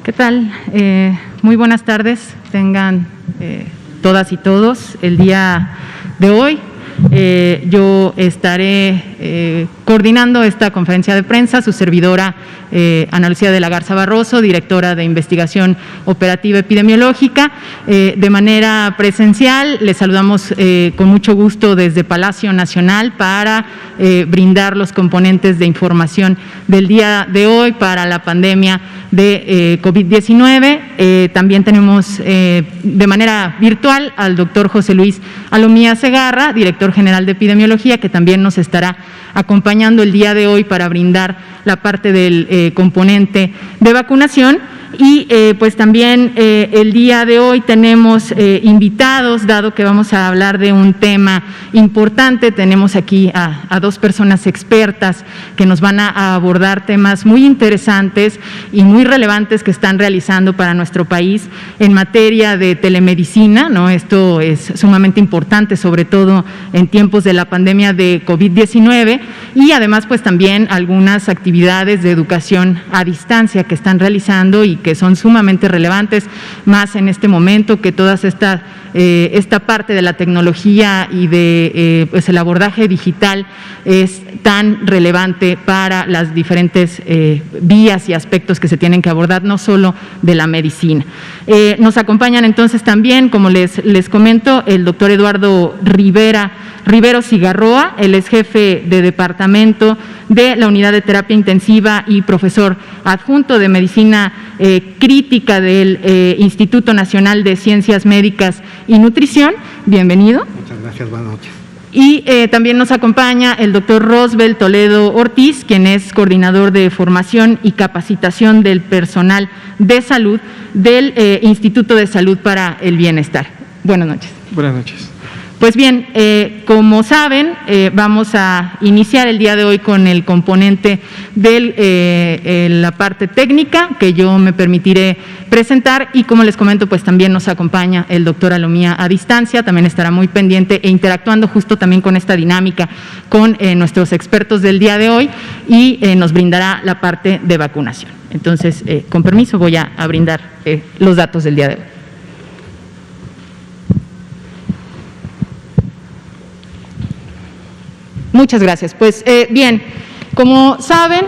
¿Qué tal? Muy buenas tardes, tengan todas y todos. El día de hoy yo estaré coordinando esta conferencia de prensa, su servidora Ana Lucía de la Garza Barroso, directora de Investigación Operativa Epidemiológica. De manera presencial, les saludamos con mucho gusto desde Palacio Nacional para brindar los componentes de información del día de hoy para la pandemia de COVID-19. También tenemos de manera virtual al doctor José Luis Alomía Segarra, director general de Epidemiología, que también nos estará acompañando el día de hoy para brindar la parte del componente de vacunación. Y pues también el día de hoy tenemos invitados, dado que vamos a hablar de un tema importante. Tenemos aquí a dos personas expertas que nos van a abordar temas muy interesantes y muy relevantes que están realizando para nuestro país en materia de telemedicina, ¿no? Esto es sumamente importante, sobre todo en tiempos de la pandemia de COVID-19, y además pues también algunas actividades de educación a distancia que están realizando y que son sumamente relevantes, más en este momento que toda esta parte de la tecnología y de pues el abordaje digital es tan relevante para las diferentes vías y aspectos que se tienen que abordar, no solo de la medicina. Nos acompañan entonces también, como les comento, el doctor Eduardo Rivero Cigarroa. Él es jefe de departamento de la Unidad de Terapia Intensiva y profesor adjunto de Medicina Crítica del Instituto Nacional de Ciencias Médicas y Nutrición. Bienvenido. Muchas gracias, buenas noches. Y también nos acompaña el doctor Rosbel Toledo Ortiz, quien es coordinador de formación y capacitación del personal de salud del Instituto de Salud para el Bienestar. Buenas noches. Buenas noches. Pues bien, como saben, vamos a iniciar el día de hoy con el componente de la parte técnica que yo me permitiré presentar, y como les comento, pues también nos acompaña el doctor Alomía a distancia, también estará muy pendiente e interactuando justo también con esta dinámica con nuestros expertos del día de hoy, y nos brindará la parte de vacunación. Entonces, con permiso, voy a brindar los datos del día de hoy. Muchas gracias. Pues bien, como saben,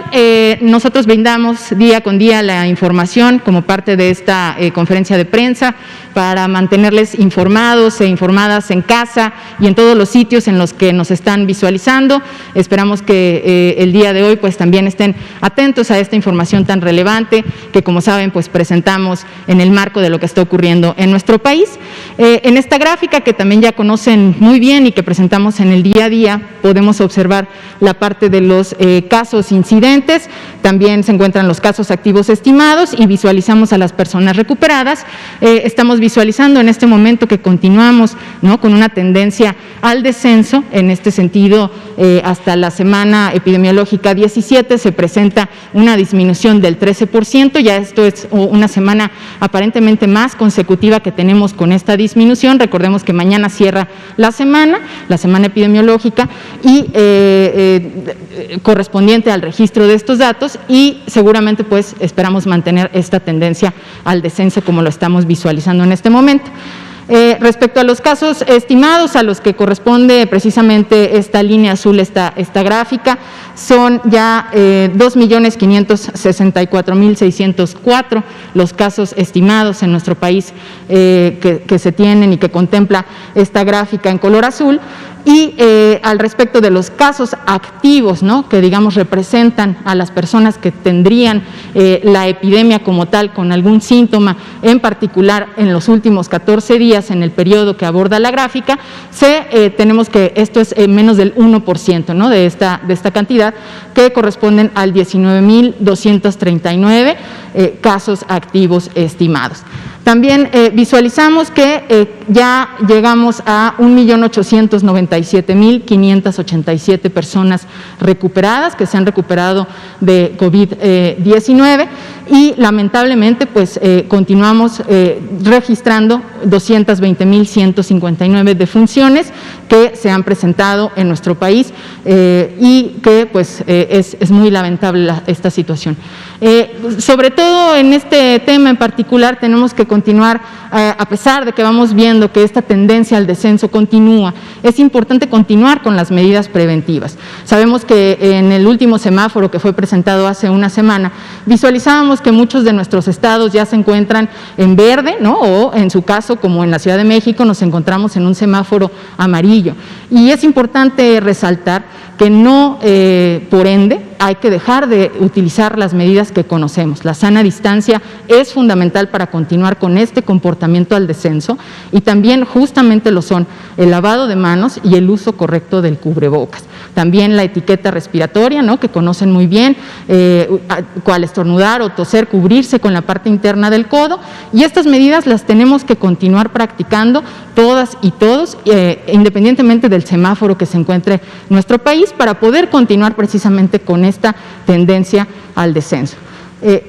nosotros brindamos día con día la información como parte de esta conferencia de prensa para mantenerles informados e informadas en casa y en todos los sitios en los que nos están visualizando. Esperamos que el día de hoy pues también estén atentos a esta información tan relevante que, como saben, pues presentamos en el marco de lo que está ocurriendo en nuestro país. En esta gráfica, que también ya conocen muy bien y que presentamos en el día a día, podemos observar la parte de los casos incidentes. También se encuentran los casos activos estimados y visualizamos a las personas recuperadas. Estamos visualizando en este momento que continuamos, ¿no?, con una tendencia al descenso. En este sentido, hasta la semana epidemiológica 17 se presenta una disminución del 13%, ya esto es una semana aparentemente más consecutiva que tenemos con esta disminución. Recordemos que mañana cierra la semana epidemiológica y correspondiente al registro de estos datos, y seguramente pues esperamos mantener esta tendencia al descenso como lo estamos visualizando en este momento. Respecto a los casos estimados, a los que corresponde precisamente esta línea azul, esta gráfica, son ya 2.564.604 los casos estimados en nuestro país que se tienen y que contempla esta gráfica en color azul. Y al respecto de los casos activos, ¿no?, que digamos representan a las personas que tendrían la epidemia como tal con algún síntoma en particular en los últimos 14 días en el periodo que aborda la gráfica, tenemos que esto es menos del 1%, ¿no?, de esta cantidad, que corresponden al 19.239 casos activos estimados. También visualizamos que ya llegamos a 1.897.587 personas recuperadas que se han recuperado de COVID-19, y lamentablemente pues continuamos registrando 220.159 defunciones que se han presentado en nuestro país y que pues es muy lamentable esta situación. Sobre todo en este tema en particular tenemos que continuar, a pesar de que vamos viendo que esta tendencia al descenso continúa, es importante continuar con las medidas preventivas. Sabemos que en el último semáforo que fue presentado hace una semana, visualizábamos que muchos de nuestros estados ya se encuentran en verde, ¿no? O en su caso, como en la Ciudad de México, nos encontramos en un semáforo amarillo. Y es importante resaltar que no, por ende, hay que dejar de utilizar las medidas que conocemos. La sana distancia es fundamental para continuar con este comportamiento al descenso y también justamente lo son el lavado de manos y el uso correcto del cubrebocas. También la etiqueta respiratoria, ¿no? Que conocen muy bien, cual estornudar o toser, cubrirse con la parte interna del codo, y estas medidas las tenemos que continuar practicando todas y todos, independientemente del semáforo que se encuentre en nuestro país, para poder continuar precisamente con esta tendencia al descenso.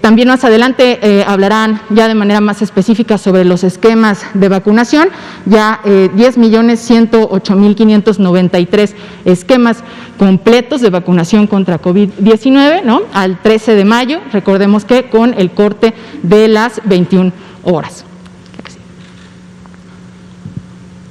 También más adelante hablarán ya de manera más específica sobre los esquemas de vacunación, ya 10.108.593 esquemas completos de vacunación contra COVID-19, ¿no? Al 13 de mayo, recordemos que con el corte de las 21 horas.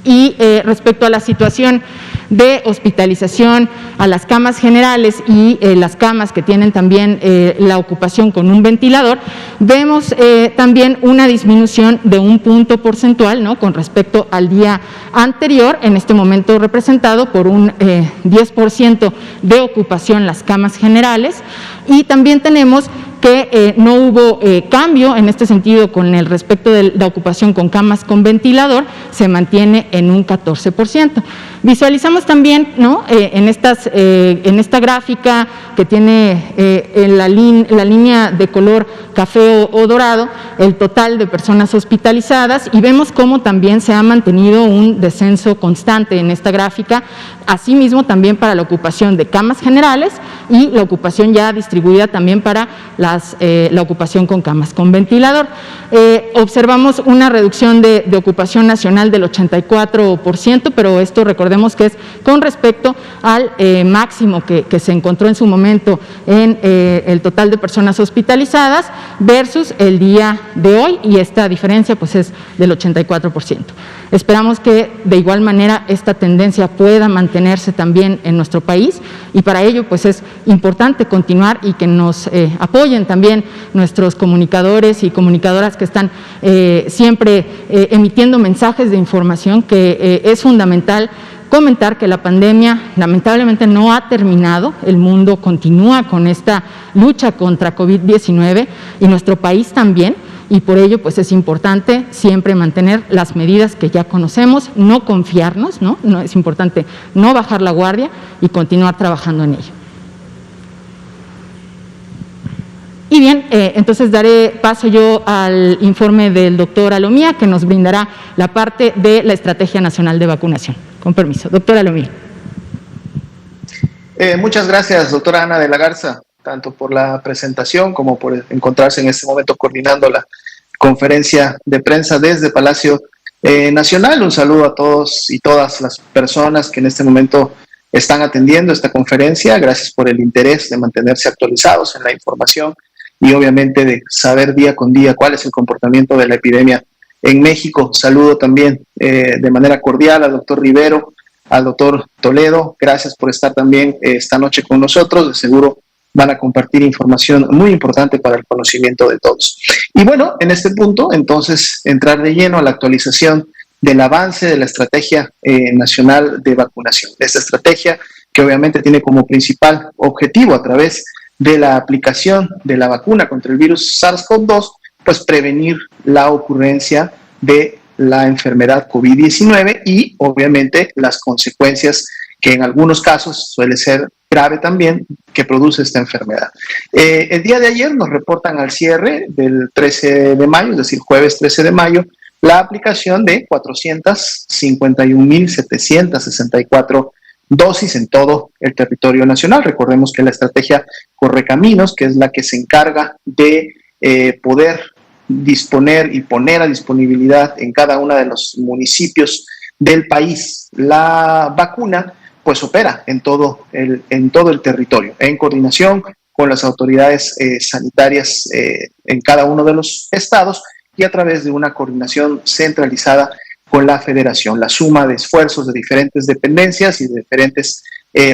Y respecto a la situación de hospitalización, a las camas generales y las camas que tienen también la ocupación con un ventilador, vemos también una disminución de un punto porcentual, ¿no? Con respecto al día anterior, en este momento representado por un 10% de ocupación las camas generales, y también tenemos que no hubo cambio en este sentido con el respecto de la ocupación con camas con ventilador, se mantiene en un 14%. Visualizamos también, ¿no? en esta gráfica que tiene la línea de color café o dorado, el total de personas hospitalizadas, y vemos cómo también se ha mantenido un descenso constante en esta gráfica, asimismo también para la ocupación de camas generales y la ocupación ya distribuida también para la ocupación con camas con ventilador. Observamos una reducción de ocupación nacional del 84%, pero esto recordemos que es con respecto al máximo que se encontró en su momento en el total de personas hospitalizadas versus el día de hoy, y esta diferencia pues es del 84%. Esperamos que de igual manera esta tendencia pueda mantenerse también en nuestro país, y para ello pues es importante continuar y que nos apoyen también nuestros comunicadores y comunicadoras que están siempre emitiendo mensajes de información, que es fundamental comentar que la pandemia lamentablemente no ha terminado, el mundo continúa con esta lucha contra COVID-19 y nuestro país también, y por ello pues es importante siempre mantener las medidas que ya conocemos, no confiarnos, ¿no? Es importante no bajar la guardia y continuar trabajando en ello. Y bien, entonces daré paso yo al informe del doctor Alomía, que nos brindará la parte de la Estrategia Nacional de Vacunación. Con permiso. Doctor Alomía. Muchas gracias, doctora Ana de la Garza, tanto por la presentación como por encontrarse en este momento coordinando la conferencia de prensa desde Palacio Nacional. Un saludo a todos y todas las personas que en este momento están atendiendo esta conferencia. Gracias por el interés de mantenerse actualizados en la información y obviamente de saber día con día cuál es el comportamiento de la epidemia en México. Saludo también de manera cordial al doctor Rivero, al doctor Toledo. Gracias por estar también esta noche con nosotros. De seguro van a compartir información muy importante para el conocimiento de todos. Y bueno, en este punto, entonces, entrar de lleno a la actualización del avance de la Estrategia Nacional de Vacunación. Esta estrategia que obviamente tiene como principal objetivo, a través de la aplicación de la vacuna contra el virus SARS-CoV-2, pues prevenir la ocurrencia de la enfermedad COVID-19 y obviamente las consecuencias que en algunos casos suele ser grave también, que produce esta enfermedad. El día de ayer nos reportan al cierre del 13 de mayo, es decir, jueves 13 de mayo, la aplicación de 451.764 dosis en todo el territorio nacional. Recordemos que la estrategia Correcaminos, que es la que se encarga de poder disponer y poner a disponibilidad en cada uno de los municipios del país la vacuna, pues opera en todo el territorio, en coordinación con las autoridades sanitarias en cada uno de los estados y a través de una coordinación centralizada con la federación. La suma de esfuerzos de diferentes dependencias y de diferentes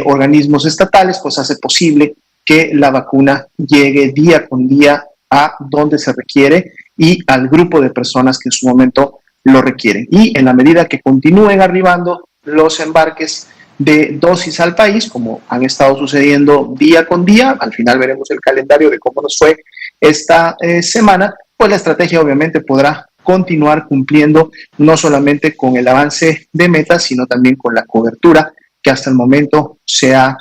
organismos estatales pues hace posible que la vacuna llegue día con día a donde se requiere y al grupo de personas que en su momento lo requieren. Y en la medida que continúen arribando los embarques de dosis al país, como han estado sucediendo día con día, al final veremos el calendario de cómo nos fue esta semana, pues la estrategia obviamente podrá continuar cumpliendo no solamente con el avance de metas, sino también con la cobertura que hasta el momento se ha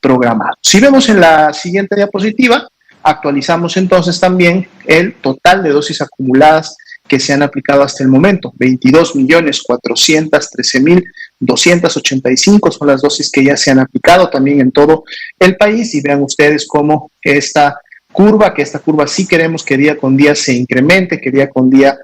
programado. Si vemos en la siguiente diapositiva, actualizamos entonces también el total de dosis acumuladas que se han aplicado hasta el momento. 22.413.285 son las dosis que ya se han aplicado también en todo el país. Y vean ustedes cómo esta curva sí queremos que día con día se incremente, que día con día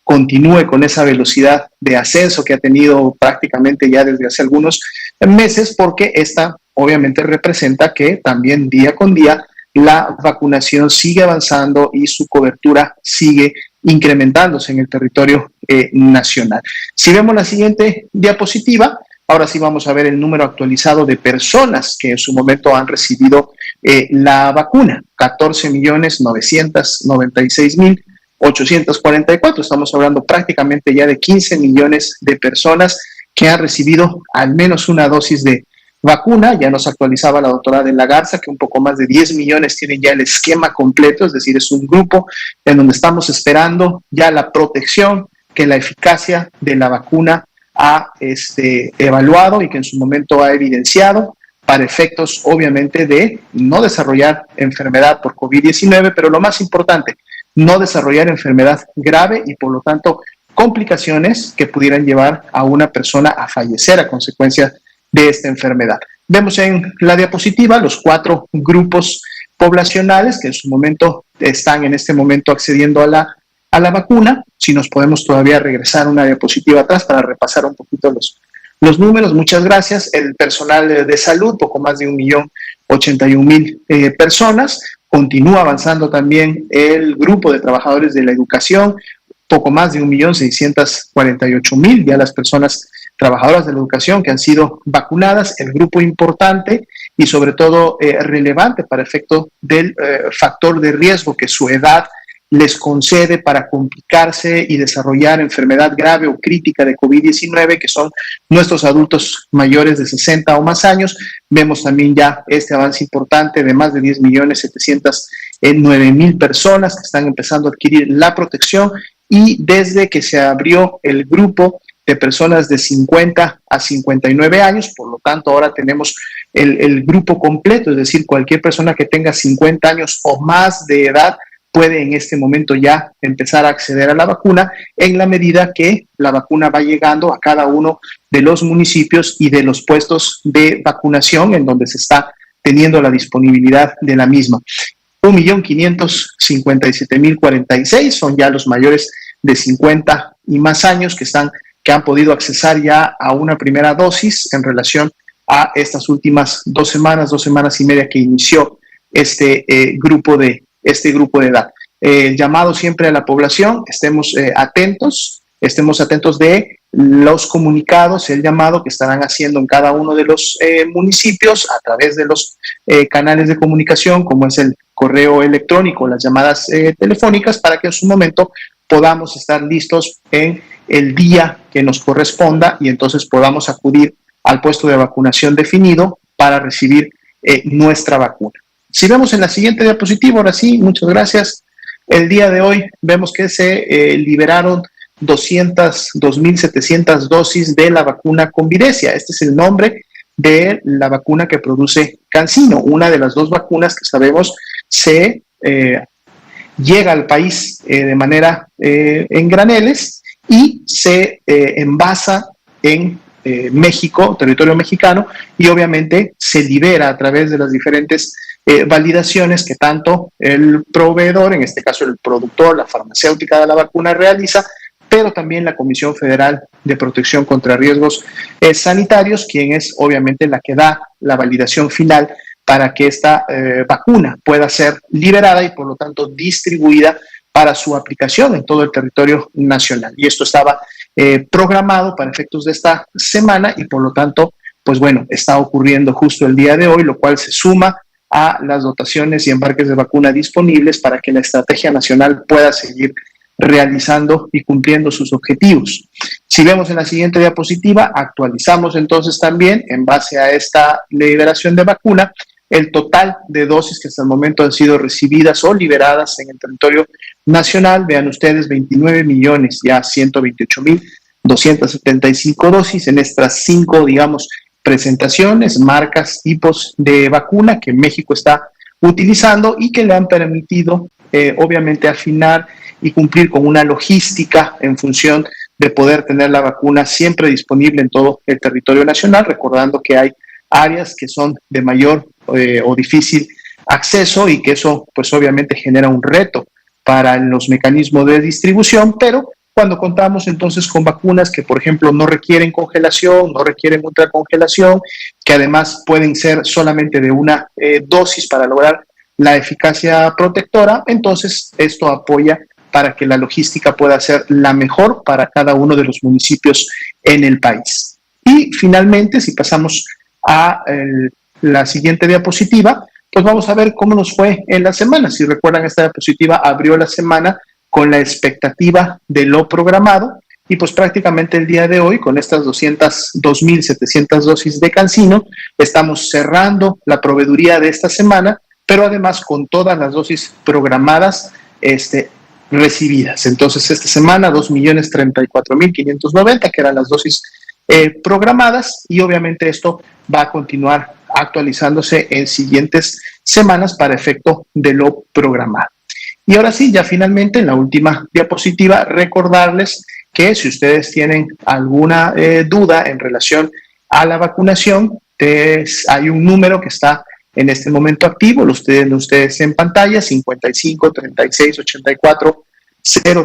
continúe con esa velocidad de ascenso que ha tenido prácticamente ya desde hace algunos meses, porque esta obviamente representa que también día con día la vacunación sigue avanzando y su cobertura sigue incrementándose en el territorio nacional. Si vemos la siguiente diapositiva, ahora sí vamos a ver el número actualizado de personas que en su momento han recibido la vacuna, 14.996.844. Estamos hablando prácticamente ya de 15 millones de personas que han recibido al menos una dosis de vacuna. Ya nos actualizaba la doctora de la Garza que un poco más de 10 millones tienen ya el esquema completo, es decir, es un grupo en donde estamos esperando ya la protección que la eficacia de la vacuna ha evaluado y que en su momento ha evidenciado para efectos obviamente de no desarrollar enfermedad por COVID-19, pero lo más importante, no desarrollar enfermedad grave y por lo tanto complicaciones que pudieran llevar a una persona a fallecer a consecuencia de esta enfermedad. Vemos en la diapositiva los 4 grupos poblacionales que en su momento están en este momento accediendo a la vacuna. Si nos podemos todavía regresar una diapositiva atrás para repasar un poquito los números. Muchas gracias. El personal de salud, poco más de 1.081.000 personas. Continúa avanzando también el grupo de trabajadores de la educación, poco más de 1.648.000 ya las personas trabajadoras de la educación que han sido vacunadas. El grupo importante y sobre todo relevante para efecto del factor de riesgo que su edad les concede para complicarse y desarrollar enfermedad grave o crítica de COVID-19, que son nuestros adultos mayores de 60 o más años. Vemos también ya este avance importante de más de 10.709.000 personas que están empezando a adquirir la protección, y desde que se abrió el grupo de personas de 50 a 59 años, por lo tanto ahora tenemos el grupo completo, es decir, cualquier persona que tenga 50 años o más de edad puede en este momento ya empezar a acceder a la vacuna en la medida que la vacuna va llegando a cada uno de los municipios y de los puestos de vacunación en donde se está teniendo la disponibilidad de la misma. 1.557.046 son ya los mayores de 50 y más años que han podido accesar ya a una primera dosis en relación a estas últimas 2 semanas y media que inició este grupo de edad. Llamado siempre a la población, estemos atentos de los comunicados, el llamado que estarán haciendo en cada uno de los municipios a través de los canales de comunicación, como es el correo electrónico, las llamadas telefónicas, para que en su momento podamos estar listos en el día que nos corresponda y entonces podamos acudir al puesto de vacunación definido para recibir nuestra vacuna. Si vemos en la siguiente diapositiva, ahora sí, muchas gracias. El día de hoy vemos que se liberaron 2.700 dosis de la vacuna Convidecia. Este es el nombre de la vacuna que produce CanSino, una de las 2 vacunas que sabemos se llega al país de manera en graneles y se envasa en México, territorio mexicano, y obviamente se libera a través de las diferentes validaciones que tanto el proveedor, en este caso el productor, la farmacéutica de la vacuna, realiza, pero también la Comisión Federal de Protección contra Riesgos Sanitarios, quien es obviamente la que da la validación final para que esta vacuna pueda ser liberada y por lo tanto distribuida para su aplicación en todo el territorio nacional. Y esto estaba programado para efectos de esta semana y por lo tanto, pues bueno, está ocurriendo justo el día de hoy, lo cual se suma a las dotaciones y embarques de vacuna disponibles para que la estrategia nacional pueda seguir realizando y cumpliendo sus objetivos. Si vemos en la siguiente diapositiva, actualizamos entonces también, en base a esta liberación de vacuna, el total de dosis que hasta el momento han sido recibidas o liberadas en el territorio nacional. Vean ustedes, 29.128.275 dosis en estas 5, digamos, presentaciones, marcas, tipos de vacuna que México está utilizando y que le han permitido, obviamente, afinar y cumplir con una logística en función de poder tener la vacuna siempre disponible en todo el territorio nacional, recordando que hay áreas que son de mayor o difícil acceso y que eso pues obviamente genera un reto para los mecanismos de distribución, pero cuando contamos entonces con vacunas que, por ejemplo, no requieren congelación, no requieren ultracongelación, que además pueden ser solamente de una dosis para lograr la eficacia protectora, entonces esto apoya para que la logística pueda ser la mejor para cada uno de los municipios en el país. Y finalmente, si pasamos a la siguiente diapositiva, pues vamos a ver cómo nos fue en la semana. Si recuerdan, esta diapositiva abrió la semana con la expectativa de lo programado y pues prácticamente el día de hoy, con estas 202.700 dosis de CanSino, estamos cerrando la proveeduría de esta semana, pero además con todas las dosis programadas recibidas. Entonces, esta semana 2.034.590, que eran las dosis programadas, y obviamente esto va a continuar actualizándose en siguientes semanas para efecto de lo programado. Y ahora sí, ya finalmente en la última diapositiva, recordarles que si ustedes tienen alguna duda en relación a la vacunación, hay un número que está en este momento activo, lo tienen ustedes en pantalla, 55 36 84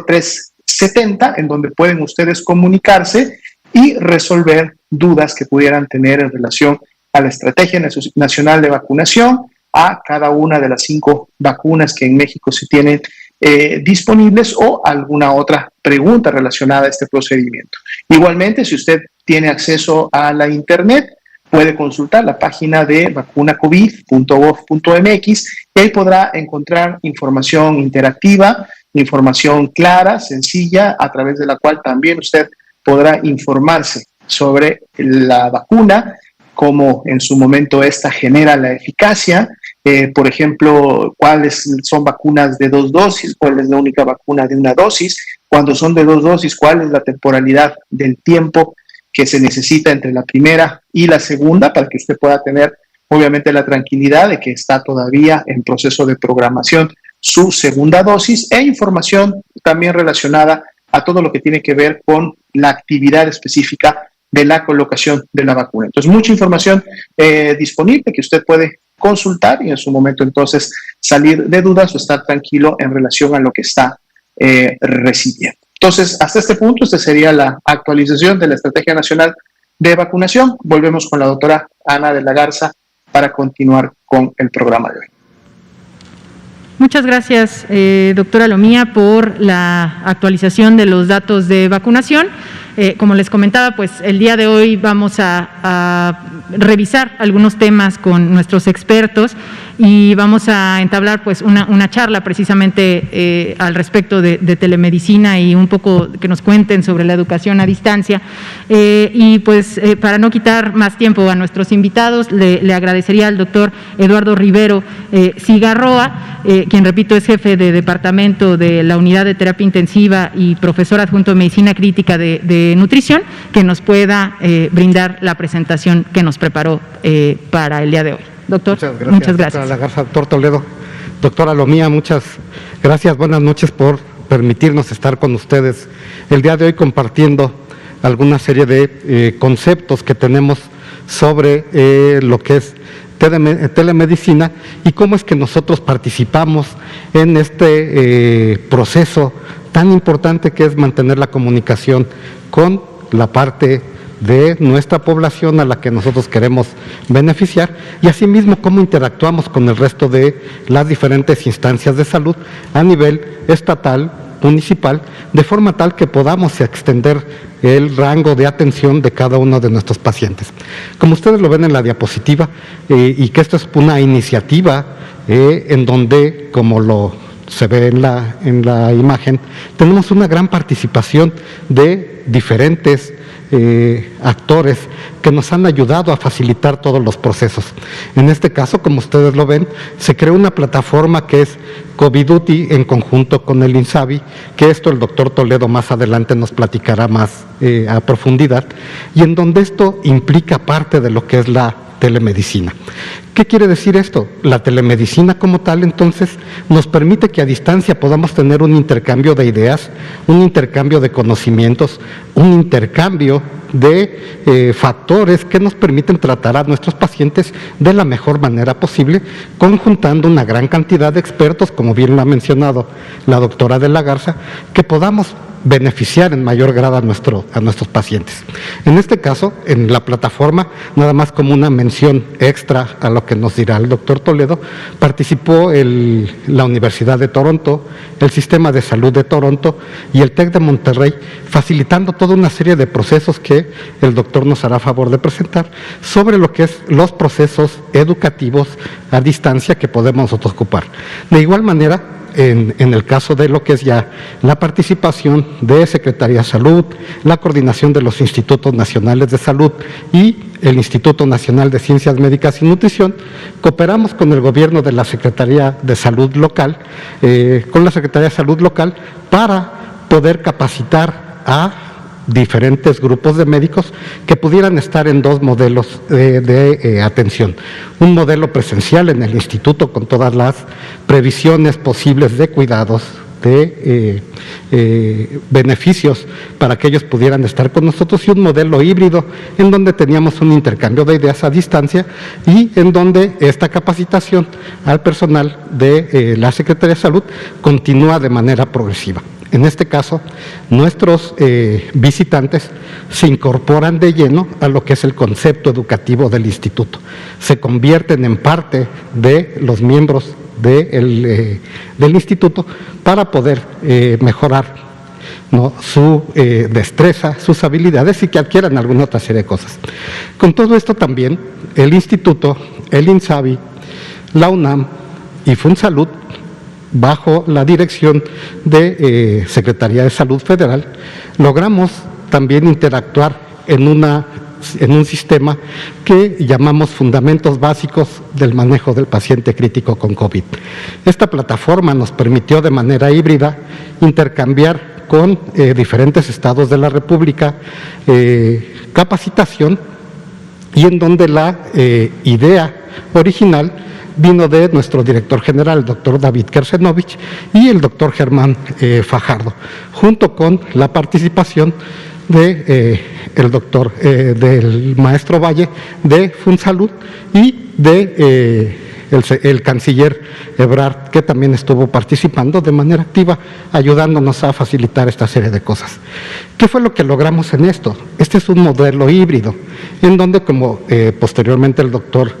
03 70, en donde pueden ustedes comunicarse y resolver dudas que pudieran tener en relación a la Estrategia Nacional de Vacunación, a cada una de las 5 vacunas que en México se tienen disponibles o alguna otra pregunta relacionada a este procedimiento. Igualmente, si usted tiene acceso a la Internet, puede consultar la página de vacunacovid.gov.mx y ahí podrá encontrar información interactiva, información clara, sencilla, a través de la cual también usted podrá informarse sobre la vacuna, cómo en su momento esta genera la eficacia, por ejemplo, cuáles son vacunas de 2 dosis, cuál es la única vacuna de 1 dosis, cuando son de 2 dosis, cuál es la temporalidad del tiempo que se necesita entre la primera y la segunda, para que usted pueda tener obviamente la tranquilidad de que está todavía en proceso de programación su segunda dosis, e información también relacionada a todo lo que tiene que ver con la actividad específica de la colocación de la vacuna. Entonces, mucha información disponible que usted puede consultar y en su momento entonces salir de dudas o estar tranquilo en relación a lo que está recibiendo. Entonces, hasta este punto, esta sería la actualización de la Estrategia Nacional de Vacunación. Volvemos con la doctora Ana de la Garza para continuar con el programa de hoy. Muchas gracias, doctora Lomía, por la actualización de los datos de vacunación. Como les comentaba, pues el día de hoy vamos a revisar algunos temas con nuestros expertos y vamos a entablar pues una charla precisamente al respecto de telemedicina y un poco que nos cuenten sobre la educación a distancia. Y pues para no quitar más tiempo a nuestros invitados, le agradecería al doctor Eduardo Rivero Cigarroa, quien repito es jefe de departamento de la Unidad de Terapia Intensiva y profesor adjunto de Medicina Crítica de Nutrición, que nos pueda brindar la presentación que nos preparó para el día de hoy. Doctor, muchas gracias. Doctora Lagarza, doctor Toledo, doctora Lomía, muchas gracias, buenas noches por permitirnos estar con ustedes el día de hoy compartiendo alguna serie de conceptos que tenemos sobre lo que es telemedicina y cómo es que nosotros participamos en este proceso tan importante que es mantener la comunicación con la parte de nuestra población a la que nosotros queremos beneficiar y asimismo cómo interactuamos con el resto de las diferentes instancias de salud a nivel estatal, municipal, de forma tal que podamos extender el rango de atención de cada uno de nuestros pacientes. Como ustedes lo ven en la diapositiva, y que esto es una iniciativa en donde, como se ve en la imagen, tenemos una gran participación de diferentes actores que nos han ayudado a facilitar todos los procesos. En este caso, como ustedes lo ven, se creó una plataforma que es COVIDuti en conjunto con el INSABI, que esto el doctor Toledo más adelante nos platicará más a profundidad, y en donde esto implica parte de lo que es la telemedicina. ¿Qué quiere decir esto? La telemedicina como tal, entonces, nos permite que a distancia podamos tener un intercambio de ideas, un intercambio de conocimientos, un intercambio de factores que nos permiten tratar a nuestros pacientes de la mejor manera posible, conjuntando una gran cantidad de expertos, como bien lo ha mencionado la doctora de la Garza, que podamos beneficiar en mayor grado a nuestros pacientes. En este caso, en la plataforma, nada más como una mención extra a lo que nos dirá el doctor Toledo, participó la Universidad de Toronto, el Sistema de Salud de Toronto y el TEC de Monterrey, facilitando toda una serie de procesos que el doctor nos hará favor de presentar sobre lo que es los procesos educativos a distancia que podemos nosotros ocupar. De igual manera, en el caso de lo que es ya la participación de Secretaría de Salud, la coordinación de los Institutos Nacionales de Salud y el Instituto Nacional de Ciencias Médicas y Nutrición, cooperamos con el gobierno de la Secretaría de Salud local, para poder capacitar a diferentes grupos de médicos que pudieran estar en dos modelos de atención. Un modelo presencial en el instituto con todas las previsiones posibles de cuidados, de beneficios para que ellos pudieran estar con nosotros, y un modelo híbrido en donde teníamos un intercambio de ideas a distancia y en donde esta capacitación al personal de la Secretaría de Salud continúa de manera progresiva. En este caso, nuestros visitantes se incorporan de lleno a lo que es el concepto educativo del instituto. Se convierten en parte de los miembros del instituto para poder mejorar su destreza, sus habilidades y que adquieran alguna otra serie de cosas. Con todo esto también, el instituto, el INSABI, la UNAM y FunSalud, bajo la dirección de Secretaría de Salud Federal, logramos también interactuar en un sistema que llamamos Fundamentos Básicos del Manejo del Paciente Crítico con COVID. Esta plataforma nos permitió de manera híbrida intercambiar con diferentes estados de la República capacitación, y en donde la idea original vino de nuestro director general, el doctor David Kersenovich, y el doctor Germán Fajardo, junto con la participación de del maestro Valle de FunSalud y de el canciller Ebrard, que también estuvo participando de manera activa, ayudándonos a facilitar esta serie de cosas. ¿Qué fue lo que logramos en esto? Este es un modelo híbrido, en donde, como posteriormente el doctor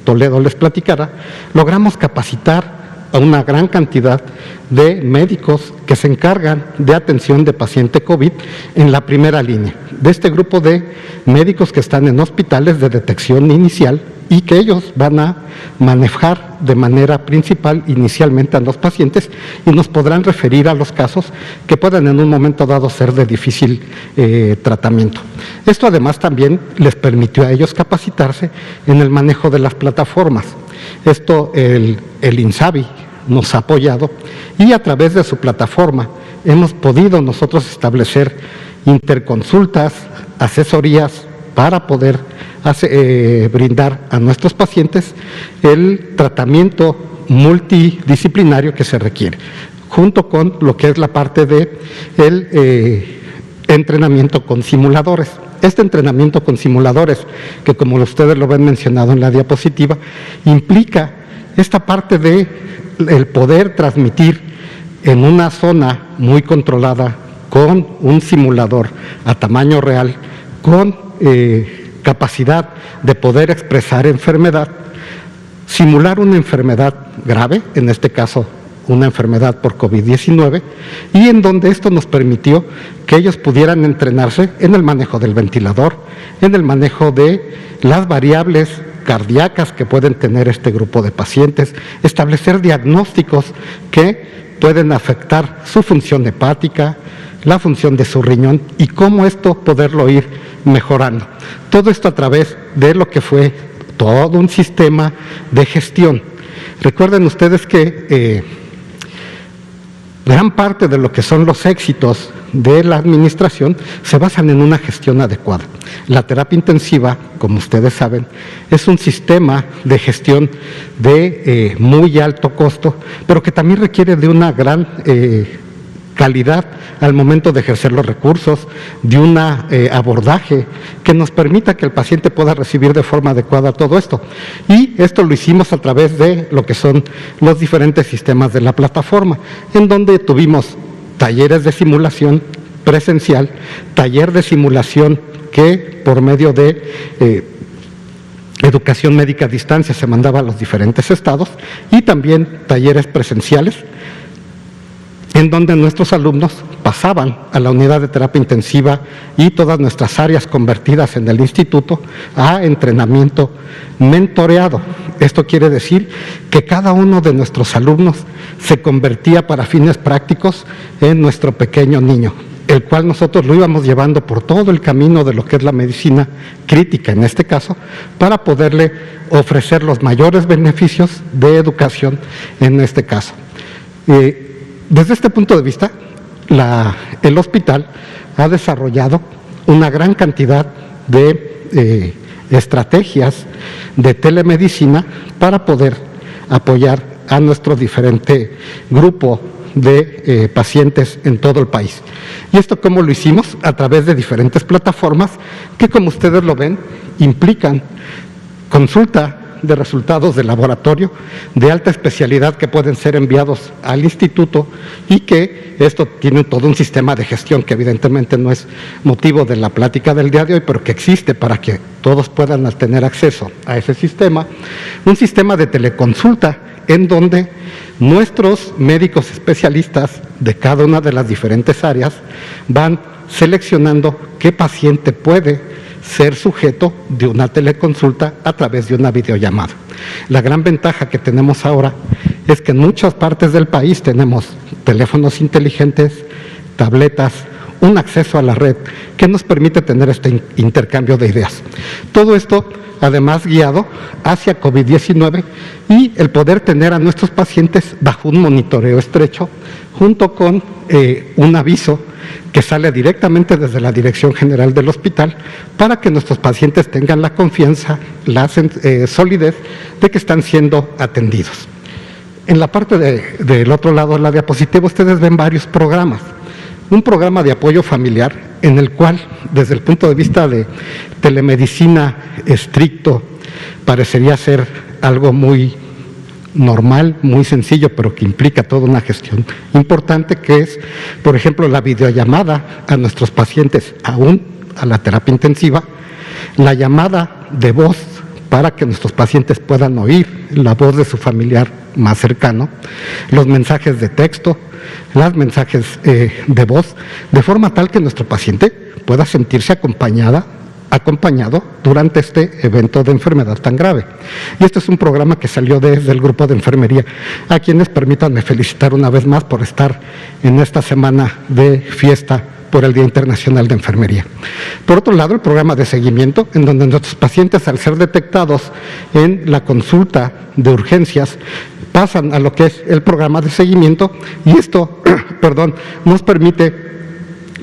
Toledo les platicará, logramos capacitar a una gran cantidad de médicos que se encargan de atención de paciente COVID en la primera línea. De este grupo de médicos que están en hospitales de detección inicial y que ellos van a manejar de manera principal inicialmente a los pacientes y nos podrán referir a los casos que puedan en un momento dado ser de difícil tratamiento. Esto además también les permitió a ellos capacitarse en el manejo de las plataformas. Esto el INSABI nos ha apoyado y a través de su plataforma hemos podido nosotros establecer interconsultas, asesorías para poder brindar a nuestros pacientes el tratamiento multidisciplinario que se requiere, junto con lo que es la parte de el entrenamiento con simuladores. Este entrenamiento con simuladores, que como ustedes lo ven mencionado en la diapositiva, implica esta parte de el poder transmitir en una zona muy controlada con un simulador a tamaño real, con capacidad de poder expresar enfermedad, simular una enfermedad grave, en este caso una enfermedad por COVID-19, y en donde esto nos permitió que ellos pudieran entrenarse en el manejo del ventilador, en el manejo de las variables cardíacas que pueden tener este grupo de pacientes, establecer diagnósticos que pueden afectar su función hepática, la función de su riñón y cómo esto poderlo ir mejorando. Todo esto a través de lo que fue todo un sistema de gestión. Recuerden ustedes que gran parte de lo que son los éxitos de la administración se basan en una gestión adecuada. La terapia intensiva, como ustedes saben, es un sistema de gestión de muy alto costo, pero que también requiere de una gran calidad al momento de ejercer los recursos, de un abordaje que nos permita que el paciente pueda recibir de forma adecuada todo esto. Y esto lo hicimos a través de lo que son los diferentes sistemas de la plataforma, en donde tuvimos talleres de simulación presencial, taller de simulación que por medio de educación médica a distancia se mandaba a los diferentes estados, y también talleres presenciales en donde nuestros alumnos pasaban a la unidad de terapia intensiva y todas nuestras áreas convertidas en el instituto a entrenamiento mentoreado. Esto quiere decir que cada uno de nuestros alumnos se convertía para fines prácticos en nuestro pequeño niño, el cual nosotros lo íbamos llevando por todo el camino de lo que es la medicina crítica, en este caso, para poderle ofrecer los mayores beneficios de educación en este caso. Desde este punto de vista, el hospital ha desarrollado una gran cantidad de estrategias de telemedicina para poder apoyar a nuestro diferente grupo de pacientes en todo el país. ¿Y esto cómo lo hicimos? A través de diferentes plataformas que, como ustedes lo ven, implican consulta de resultados de laboratorio de alta especialidad que pueden ser enviados al instituto, y que esto tiene todo un sistema de gestión que evidentemente no es motivo de la plática del día de hoy, pero que existe para que todos puedan tener acceso a ese sistema. Un sistema de teleconsulta en donde nuestros médicos especialistas de cada una de las diferentes áreas van seleccionando qué paciente puede ser sujeto de una teleconsulta a través de una videollamada. La gran ventaja que tenemos ahora es que en muchas partes del país tenemos teléfonos inteligentes, tabletas, un acceso a la red que nos permite tener este intercambio de ideas. Todo esto, además, guiado hacia COVID-19 y el poder tener a nuestros pacientes bajo un monitoreo estrecho, junto con un aviso que sale directamente desde la Dirección General del hospital, para que nuestros pacientes tengan la confianza, la solidez de que están siendo atendidos. En la parte del otro lado de la diapositiva ustedes ven varios programas. Un programa de apoyo familiar en el cual, desde el punto de vista de telemedicina estricto, parecería ser algo muy normal, muy sencillo, pero que implica toda una gestión importante, que es, por ejemplo, la videollamada a nuestros pacientes, aún a la terapia intensiva, la llamada de voz para que nuestros pacientes puedan oír la voz de su familiar más cercano, los mensajes de texto, los mensajes de voz, de forma tal que nuestro paciente pueda sentirse acompañado durante este evento de enfermedad tan grave. Y este es un programa que salió desde el grupo de enfermería, a quienes permítanme felicitar una vez más por estar en esta semana de fiesta por el Día Internacional de Enfermería. Por otro lado, el programa de seguimiento, en donde nuestros pacientes, al ser detectados en la consulta de urgencias, pasan a lo que es el programa de seguimiento, y esto nos permite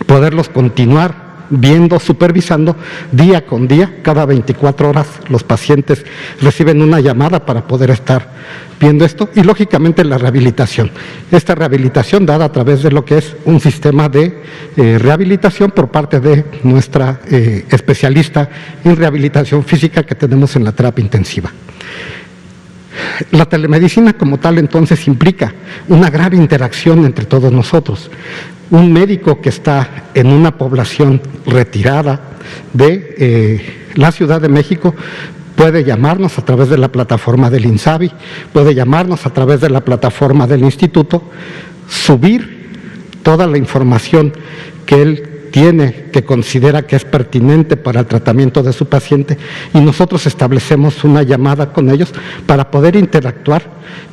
poderlos continuar viendo, supervisando día con día, cada 24 horas los pacientes reciben una llamada para poder estar viendo esto, y lógicamente la rehabilitación. Esta rehabilitación dada a través de lo que es un sistema de rehabilitación por parte de nuestra especialista en rehabilitación física que tenemos en la terapia intensiva. La telemedicina como tal entonces implica una gran interacción entre todos nosotros. Un médico que está en una población retirada de la Ciudad de México puede llamarnos a través de la plataforma del INSABI, puede llamarnos a través de la plataforma del instituto, subir toda la información que él tiene, que considera que es pertinente para el tratamiento de su paciente, y nosotros establecemos una llamada con ellos para poder interactuar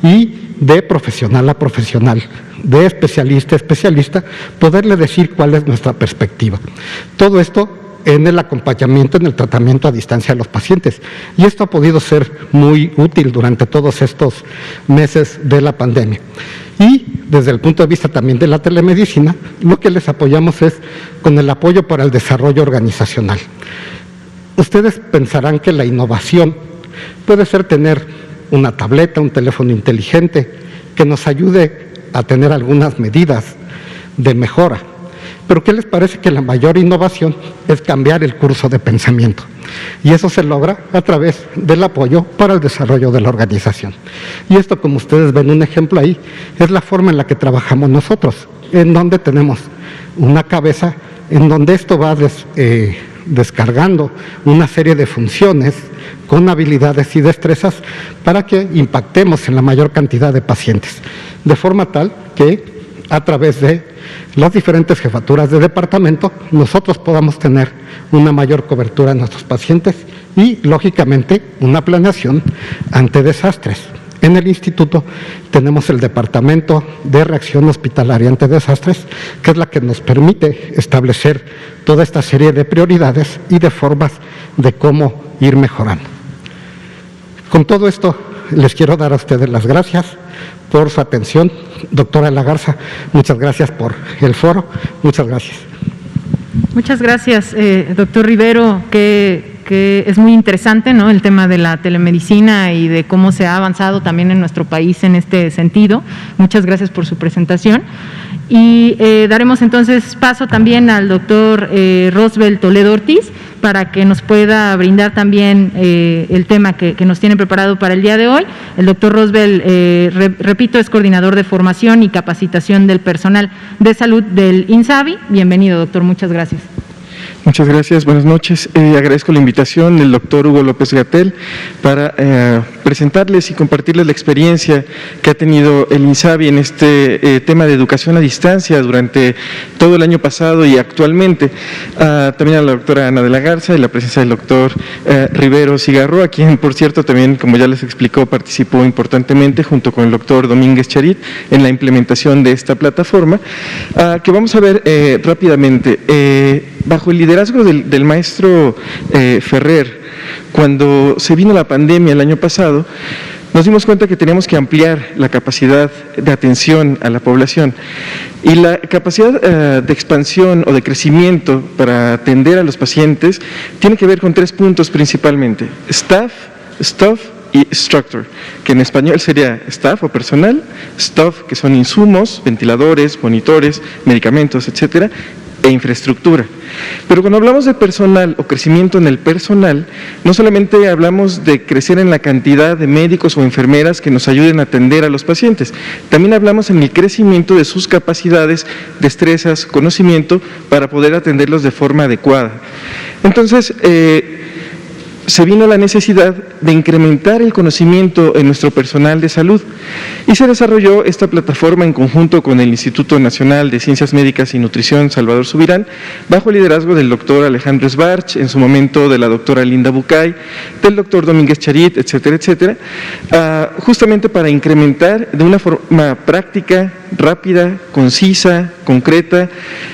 y de profesional a profesional, de especialista a especialista, poderle decir cuál es nuestra perspectiva. Todo esto en el acompañamiento, en el tratamiento a distancia de los pacientes. Y esto ha podido ser muy útil durante todos estos meses de la pandemia. Y desde el punto de vista también de la telemedicina, lo que les apoyamos es con el apoyo para el desarrollo organizacional. Ustedes pensarán que la innovación puede ser tener una tableta, un teléfono inteligente, que nos ayude a tener algunas medidas de mejora. Pero ¿qué les parece que la mayor innovación es cambiar el curso de pensamiento? Y eso se logra a través del apoyo para el desarrollo de la organización. Y esto, como ustedes ven un ejemplo ahí, es la forma en la que trabajamos nosotros, en donde tenemos una cabeza, en donde esto va descargando una serie de funciones con habilidades y destrezas para que impactemos en la mayor cantidad de pacientes, de forma tal que a través de las diferentes jefaturas de departamento nosotros podamos tener una mayor cobertura en nuestros pacientes y, lógicamente, una planeación ante desastres. En el instituto tenemos el Departamento de Reacción Hospitalaria ante Desastres, que es la que nos permite establecer toda esta serie de prioridades y de formas de cómo ir mejorando. Con todo esto, les quiero dar a ustedes las gracias por su atención. Doctora de la Garza, muchas gracias por el foro. Muchas gracias. Muchas gracias, doctor Rivero, que es muy interesante, ¿no?, el tema de la telemedicina y de cómo se ha avanzado también en nuestro país en este sentido. Muchas gracias por su presentación. Y daremos entonces paso también al doctor Rosbel Toledo Ortiz para que nos pueda brindar también el tema que nos tiene preparado para el día de hoy. El doctor Rosbel, repito, es coordinador de formación y capacitación del personal de salud del INSABI. Bienvenido, doctor, muchas gracias. Muchas gracias, buenas noches. Agradezco la invitación del doctor Hugo López-Gatell para presentarles y compartirles la experiencia que ha tenido el INSABI en este tema de educación a distancia durante todo el año pasado y actualmente. También a la doctora Ana de la Garza y la presencia del doctor Rivero Cigarro, a quien, por cierto, también, como ya les explicó, participó importantemente junto con el doctor Domínguez Charit en la implementación de esta plataforma, que vamos a ver rápidamente. Bajo el liderazgo del maestro Ferrer, cuando se vino la pandemia el año pasado, nos dimos cuenta que teníamos que ampliar la capacidad de atención a la población y la capacidad de expansión o de crecimiento para atender a los pacientes tiene que ver con 3 puntos principalmente: staff, stuff y structure, que en español sería staff o personal, stuff, que son insumos, ventiladores, monitores, medicamentos, etcétera, e infraestructura. Pero cuando hablamos de personal o crecimiento en el personal, no solamente hablamos de crecer en la cantidad de médicos o enfermeras que nos ayuden a atender a los pacientes, también hablamos en el crecimiento de sus capacidades, destrezas, conocimiento para poder atenderlos de forma adecuada. Entonces, se vino la necesidad de incrementar el conocimiento en nuestro personal de salud y se desarrolló esta plataforma en conjunto con el Instituto Nacional de Ciencias Médicas y Nutrición Salvador Subirán, bajo el liderazgo del doctor Alejandro Sbarch, en su momento de la doctora Linda Bucay, del doctor Domínguez Charit, etcétera, etcétera, justamente para incrementar de una forma práctica, rápida, concisa, concreta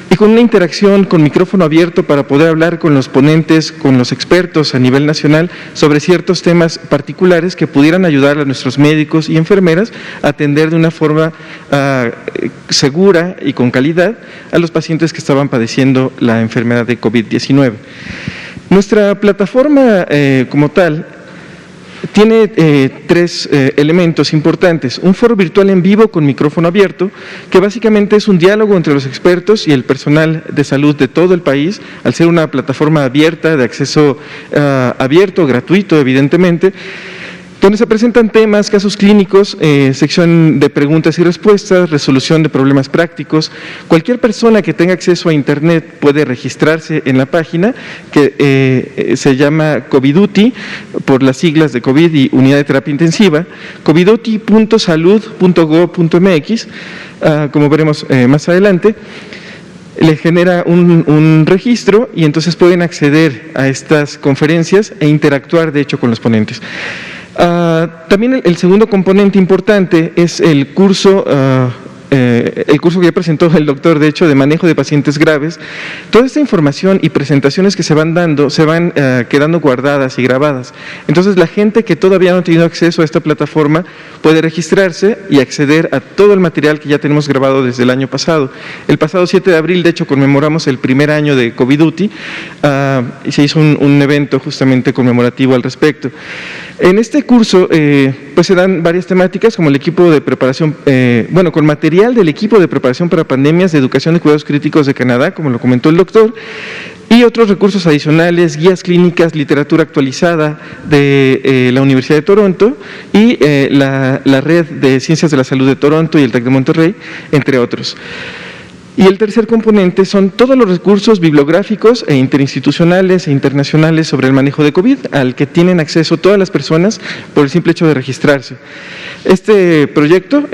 y con una interacción con micrófono abierto para poder hablar con los ponentes, con los expertos a nivel nacional sobre ciertos temas particulares que pudieran ayudar a nuestros médicos y enfermeras a atender de una forma segura y con calidad a los pacientes que estaban padeciendo la enfermedad de COVID-19. Nuestra plataforma como tal tiene tres elementos importantes. Un foro virtual en vivo con micrófono abierto, que básicamente es un diálogo entre los expertos y el personal de salud de todo el país, al ser una plataforma abierta, de acceso abierto, gratuito, evidentemente, donde se presentan temas, casos clínicos, sección de preguntas y respuestas, resolución de problemas prácticos. Cualquier persona que tenga acceso a Internet puede registrarse en la página que se llama COVIDuti, por las siglas de COVID y Unidad de Terapia Intensiva, coviduti.salud.gov.mx, como veremos más adelante. Le genera un registro y entonces pueden acceder a estas conferencias e interactuar, de hecho, con los ponentes. También el segundo componente importante es el curso que ya presentó el doctor, de hecho, de manejo de pacientes graves. Toda esta información y presentaciones que se van dando, se van quedando guardadas y grabadas. Entonces, la gente que todavía no ha tenido acceso a esta plataforma puede registrarse y acceder a todo el material que ya tenemos grabado desde el año pasado. El pasado 7 de abril, de hecho, conmemoramos el primer año de COVIDuti y se hizo un evento justamente conmemorativo al respecto. En este curso, pues se dan varias temáticas, como el equipo de preparación, con material del equipo de preparación para pandemias de educación de cuidados críticos de Canadá, como lo comentó el doctor, y otros recursos adicionales, guías clínicas, literatura actualizada de la Universidad de Toronto y la Red de Ciencias de la Salud de Toronto y el TEC de Monterrey, entre otros. Y el tercer componente son todos los recursos bibliográficos e interinstitucionales e internacionales sobre el manejo de COVID, al que tienen acceso todas las personas por el simple hecho de registrarse. Este proyecto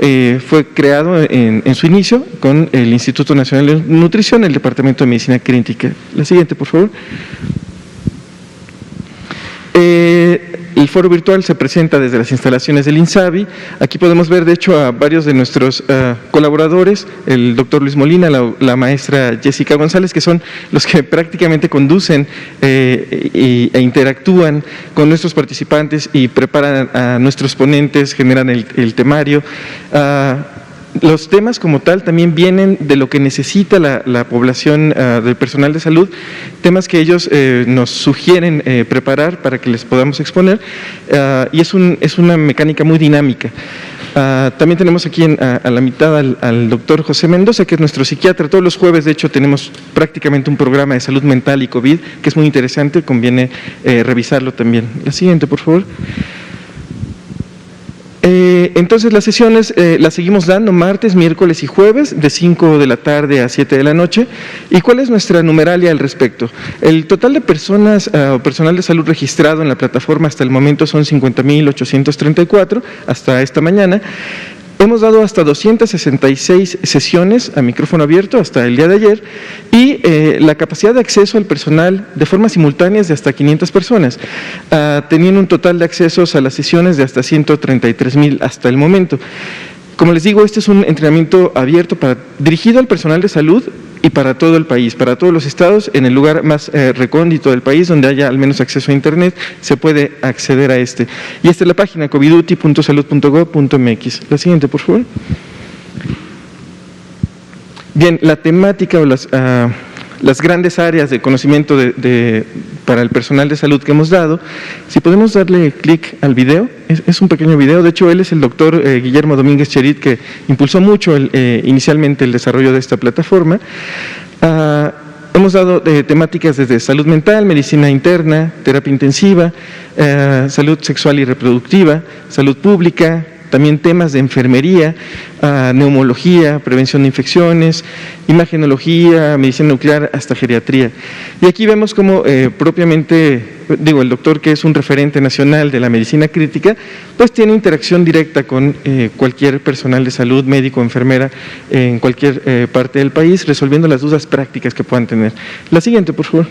fue creado en su inicio con el Instituto Nacional de Nutrición, el Departamento de Medicina Crítica. La siguiente, por favor. El foro virtual se presenta desde las instalaciones del INSABI. Aquí podemos ver, de hecho, a varios de nuestros colaboradores, el doctor Luis Molina, la maestra Jessica González, que son los que prácticamente conducen e interactúan con nuestros participantes y preparan a nuestros ponentes, generan el temario. Los temas como tal también vienen de lo que necesita la población del personal de salud, temas que ellos nos sugieren preparar para que les podamos exponer, y es una mecánica muy dinámica. También tenemos aquí a la mitad al doctor José Mendoza, que es nuestro psiquiatra. Todos los jueves, de hecho, tenemos prácticamente un programa de salud mental y COVID, que es muy interesante, conviene revisarlo también. La siguiente, por favor. Entonces las sesiones las seguimos dando martes, miércoles y jueves de 5 de la tarde a 7 de la noche. ¿Y cuál es nuestra numeralia al respecto? El total de personas o personal de salud registrado en la plataforma hasta el momento son 50,834 hasta esta mañana. Hemos dado hasta 266 sesiones a micrófono abierto hasta el día de ayer y la capacidad de acceso al personal de forma simultánea es de hasta 500 personas, teniendo un total de accesos a las sesiones de hasta 133,000 hasta el momento. Como les digo, este es un entrenamiento abierto dirigido al personal de salud y para todo el país, para todos los estados. En el lugar más recóndito del país, donde haya al menos acceso a Internet, se puede acceder a este. Y esta es la página, coviduti.salud.gov.mx. La siguiente, por favor. Bien, la temática o las grandes áreas de conocimiento para el personal de salud que hemos dado. Si podemos darle clic al video, es un pequeño video. De hecho, él es el doctor Guillermo Domínguez Cherit, que impulsó mucho inicialmente el desarrollo de esta plataforma. Hemos dado temáticas desde salud mental, medicina interna, terapia intensiva, salud sexual y reproductiva, salud pública, también temas de enfermería, neumología, prevención de infecciones, imagenología, medicina nuclear, hasta geriatría. Y aquí vemos cómo propiamente, el doctor, que es un referente nacional de la medicina crítica, pues tiene interacción directa con cualquier personal de salud, médico, enfermera, en cualquier parte del país, resolviendo las dudas prácticas que puedan tener. La siguiente, por favor.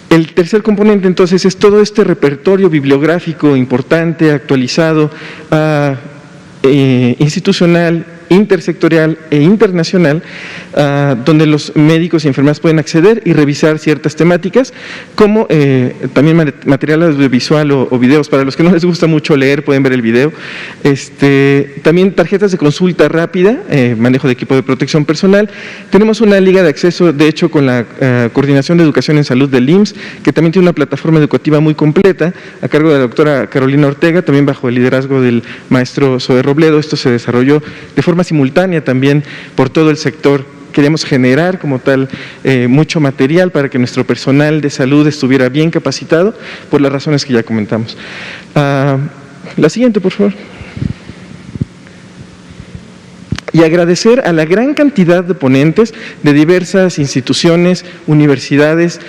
El tercer componente, entonces, es todo este repertorio bibliográfico importante, actualizado, institucional, intersectorial e internacional, donde los médicos y enfermeras pueden acceder y revisar ciertas temáticas, como también material audiovisual o videos. Para los que no les gusta mucho leer, pueden ver el video. También tarjetas de consulta rápida, manejo de equipo de protección personal. Tenemos una liga de acceso, de hecho, con la Coordinación de Educación en Salud del IMSS, que también tiene una plataforma educativa muy completa, a cargo de la doctora Carolina Ortega, también bajo el liderazgo del maestro Zoe Robledo. Esto se desarrolló de forma simultánea también por todo el sector. Queríamos generar como tal mucho material para que nuestro personal de salud estuviera bien capacitado por las razones que ya comentamos. La siguiente, por favor. Y agradecer a la gran cantidad de ponentes de diversas instituciones, universidades,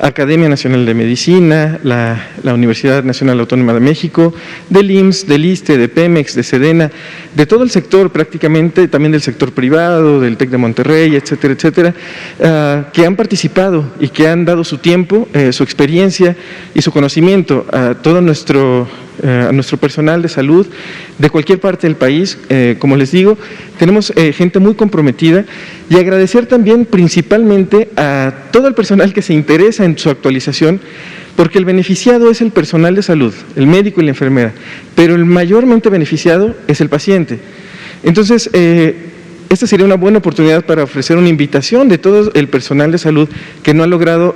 Academia Nacional de Medicina, la Universidad Nacional Autónoma de México, del IMSS, del ISSSTE, de Pemex, de Sedena, de todo el sector prácticamente, también del sector privado, del TEC de Monterrey, etcétera, etcétera, que han participado y que han dado su tiempo, su experiencia y su conocimiento a todo nuestro personal de salud de cualquier parte del país. Como les digo, tenemos gente muy comprometida, y agradecer también principalmente a todo el personal que se interesa en su actualización, porque el beneficiado es el personal de salud, el médico y la enfermera, pero el mayormente beneficiado es el paciente. Entonces, esta sería una buena oportunidad para ofrecer una invitación de todo el personal de salud que no ha logrado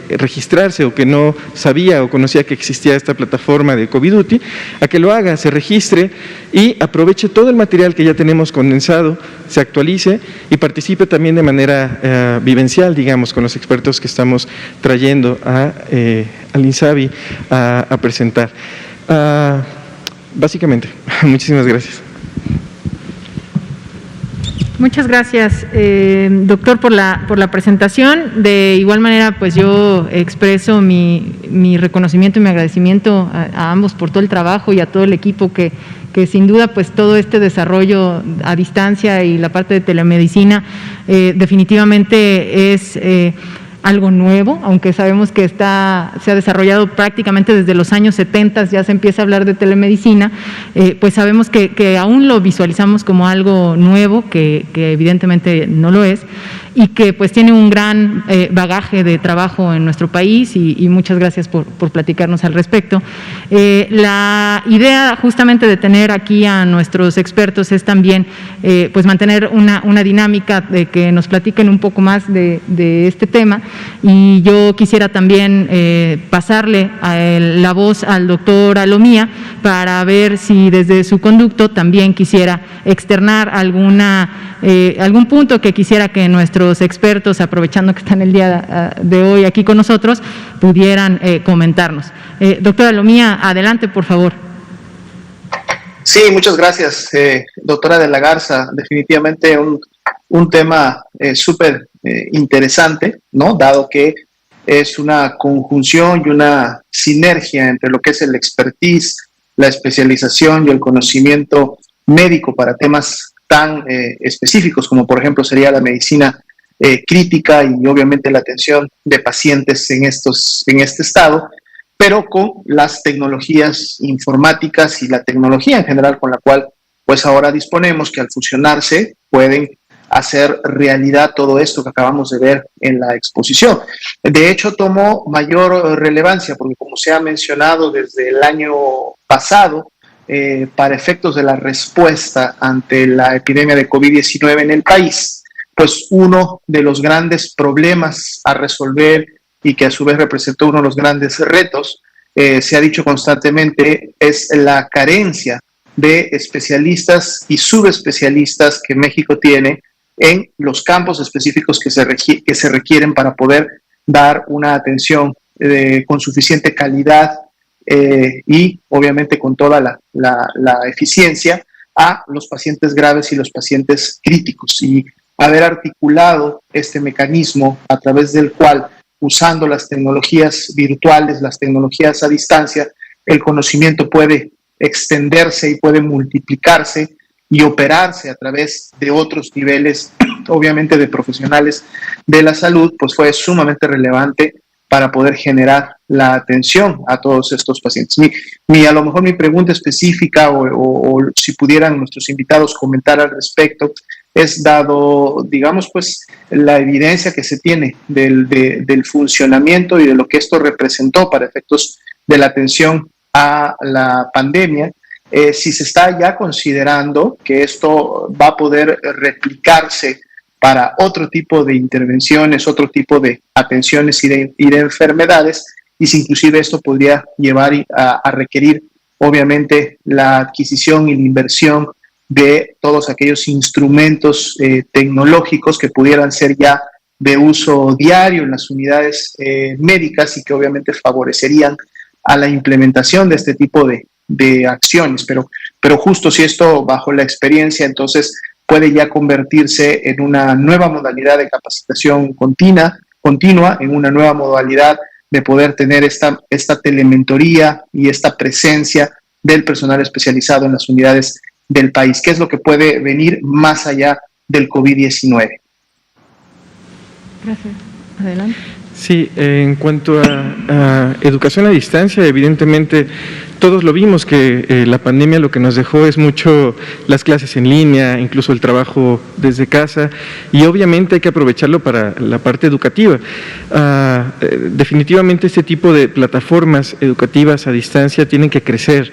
registrarse, o que no sabía o conocía que existía esta plataforma de Coviduty, a que lo haga, se registre y aproveche todo el material que ya tenemos condensado, se actualice y participe también de manera vivencial, digamos, con los expertos que estamos trayendo al INSABI a presentar. Básicamente, muchísimas gracias. Muchas gracias, doctor, por la presentación. De igual manera, pues yo expreso mi reconocimiento y mi agradecimiento a ambos por todo el trabajo, y a todo el equipo que sin duda, pues todo este desarrollo a distancia y la parte de telemedicina definitivamente es algo nuevo, aunque sabemos que se ha desarrollado prácticamente desde los años 70, ya se empieza a hablar de telemedicina, pues sabemos que aún lo visualizamos como algo nuevo, que evidentemente no lo es, y que pues tiene un gran bagaje de trabajo en nuestro país, y muchas gracias por platicarnos al respecto. La idea justamente de tener aquí a nuestros expertos es también pues mantener una dinámica de que nos platiquen un poco más de este tema, y yo quisiera también pasarle la voz al doctor Alomía para ver si desde su conducto también quisiera externar algún punto que quisiera que nuestros expertos, aprovechando que están el día de hoy aquí con nosotros, pudieran comentarnos. Doctora Alomía, adelante, por favor. Sí, muchas gracias, doctora de la Garza. Definitivamente un tema súper interesante, ¿no? Dado que es una conjunción y una sinergia entre lo que es el expertise, la especialización y el conocimiento médico para temas tan específicos como, por ejemplo, sería la medicina crítica, y obviamente la atención de pacientes en este estado, pero con las tecnologías informáticas y la tecnología en general con la cual pues ahora disponemos, que al fusionarse pueden hacer realidad todo esto que acabamos de ver en la exposición. De hecho, tomó mayor relevancia porque, como se ha mencionado desde el año pasado, para efectos de la respuesta ante la epidemia de COVID-19 en el país, pues uno de los grandes problemas a resolver, y que a su vez representó uno de los grandes retos, se ha dicho constantemente, es la carencia de especialistas y subespecialistas que México tiene en los campos específicos que se requieren para poder dar una atención con suficiente calidad y obviamente con toda la eficiencia a los pacientes graves y los pacientes críticos, y haber articulado este mecanismo a través del cual, usando las tecnologías virtuales, las tecnologías a distancia, el conocimiento puede extenderse y puede multiplicarse y operarse a través de otros niveles, obviamente de profesionales de la salud, pues fue sumamente relevante para poder generar la atención a todos estos pacientes. A lo mejor mi pregunta específica o si pudieran nuestros invitados comentar al respecto es, dado, digamos, pues la evidencia que se tiene del funcionamiento y de lo que esto representó para efectos de la atención a la pandemia, si se está ya considerando que esto va a poder replicarse para otro tipo de intervenciones, otro tipo de atenciones y de enfermedades, y si inclusive esto podría llevar a requerir, obviamente, la adquisición y la inversión de todos aquellos instrumentos tecnológicos que pudieran ser ya de uso diario en las unidades médicas y que obviamente favorecerían a la implementación de este tipo de acciones. Pero justo si esto, bajo la experiencia, entonces puede ya convertirse en una nueva modalidad de capacitación continua, en una nueva modalidad de poder tener esta telementoría y esta presencia del personal especializado en las unidades del país. ¿Qué es lo que puede venir más allá del COVID-19? Gracias. Adelante. Sí, en cuanto a educación a distancia, evidentemente todos lo vimos que la pandemia lo que nos dejó es mucho las clases en línea, incluso el trabajo desde casa, y obviamente hay que aprovecharlo para la parte educativa. Definitivamente este tipo de plataformas educativas a distancia tienen que crecer,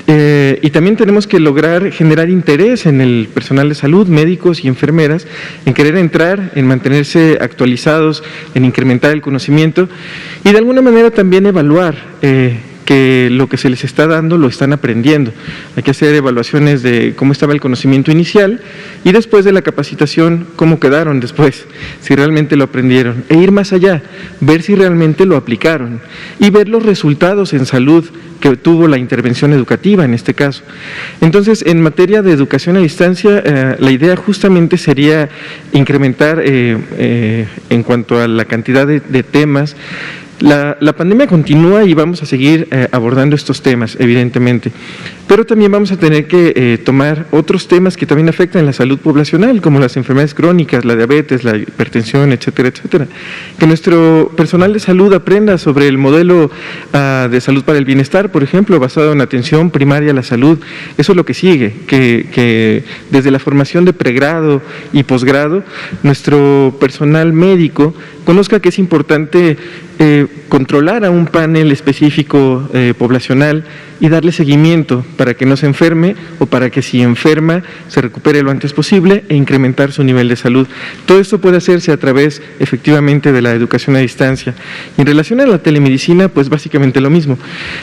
y también tenemos que lograr generar interés en el personal de salud, médicos y enfermeras, en querer entrar, en mantenerse actualizados, en incrementar el conocimiento y de alguna manera también evaluar que lo que se les está dando lo están aprendiendo. Hay que hacer evaluaciones de cómo estaba el conocimiento inicial y después de la capacitación, cómo quedaron después, si realmente lo aprendieron, e ir más allá, ver si realmente lo aplicaron y ver los resultados en salud que tuvo la intervención educativa en este caso. Entonces, en materia de educación a distancia, la idea justamente sería incrementar en cuanto a la cantidad de temas. La pandemia continúa y vamos a seguir abordando estos temas, evidentemente, pero también vamos a tener que tomar otros temas que también afectan la salud poblacional, como las enfermedades crónicas, la diabetes, la hipertensión, etcétera, etcétera. Que nuestro personal de salud aprenda sobre el modelo de salud para el bienestar, por ejemplo, basado en atención primaria a la salud. Eso es lo que sigue, que desde la formación de pregrado y posgrado, nuestro personal médico conozca que es importante controlar a un panel específico poblacional y darle seguimiento para que no se enferme o para que si enferma se recupere lo antes posible e incrementar su nivel de salud. Todo esto puede hacerse a través efectivamente de la educación a distancia. Y en relación a la telemedicina, pues básicamente lo mismo.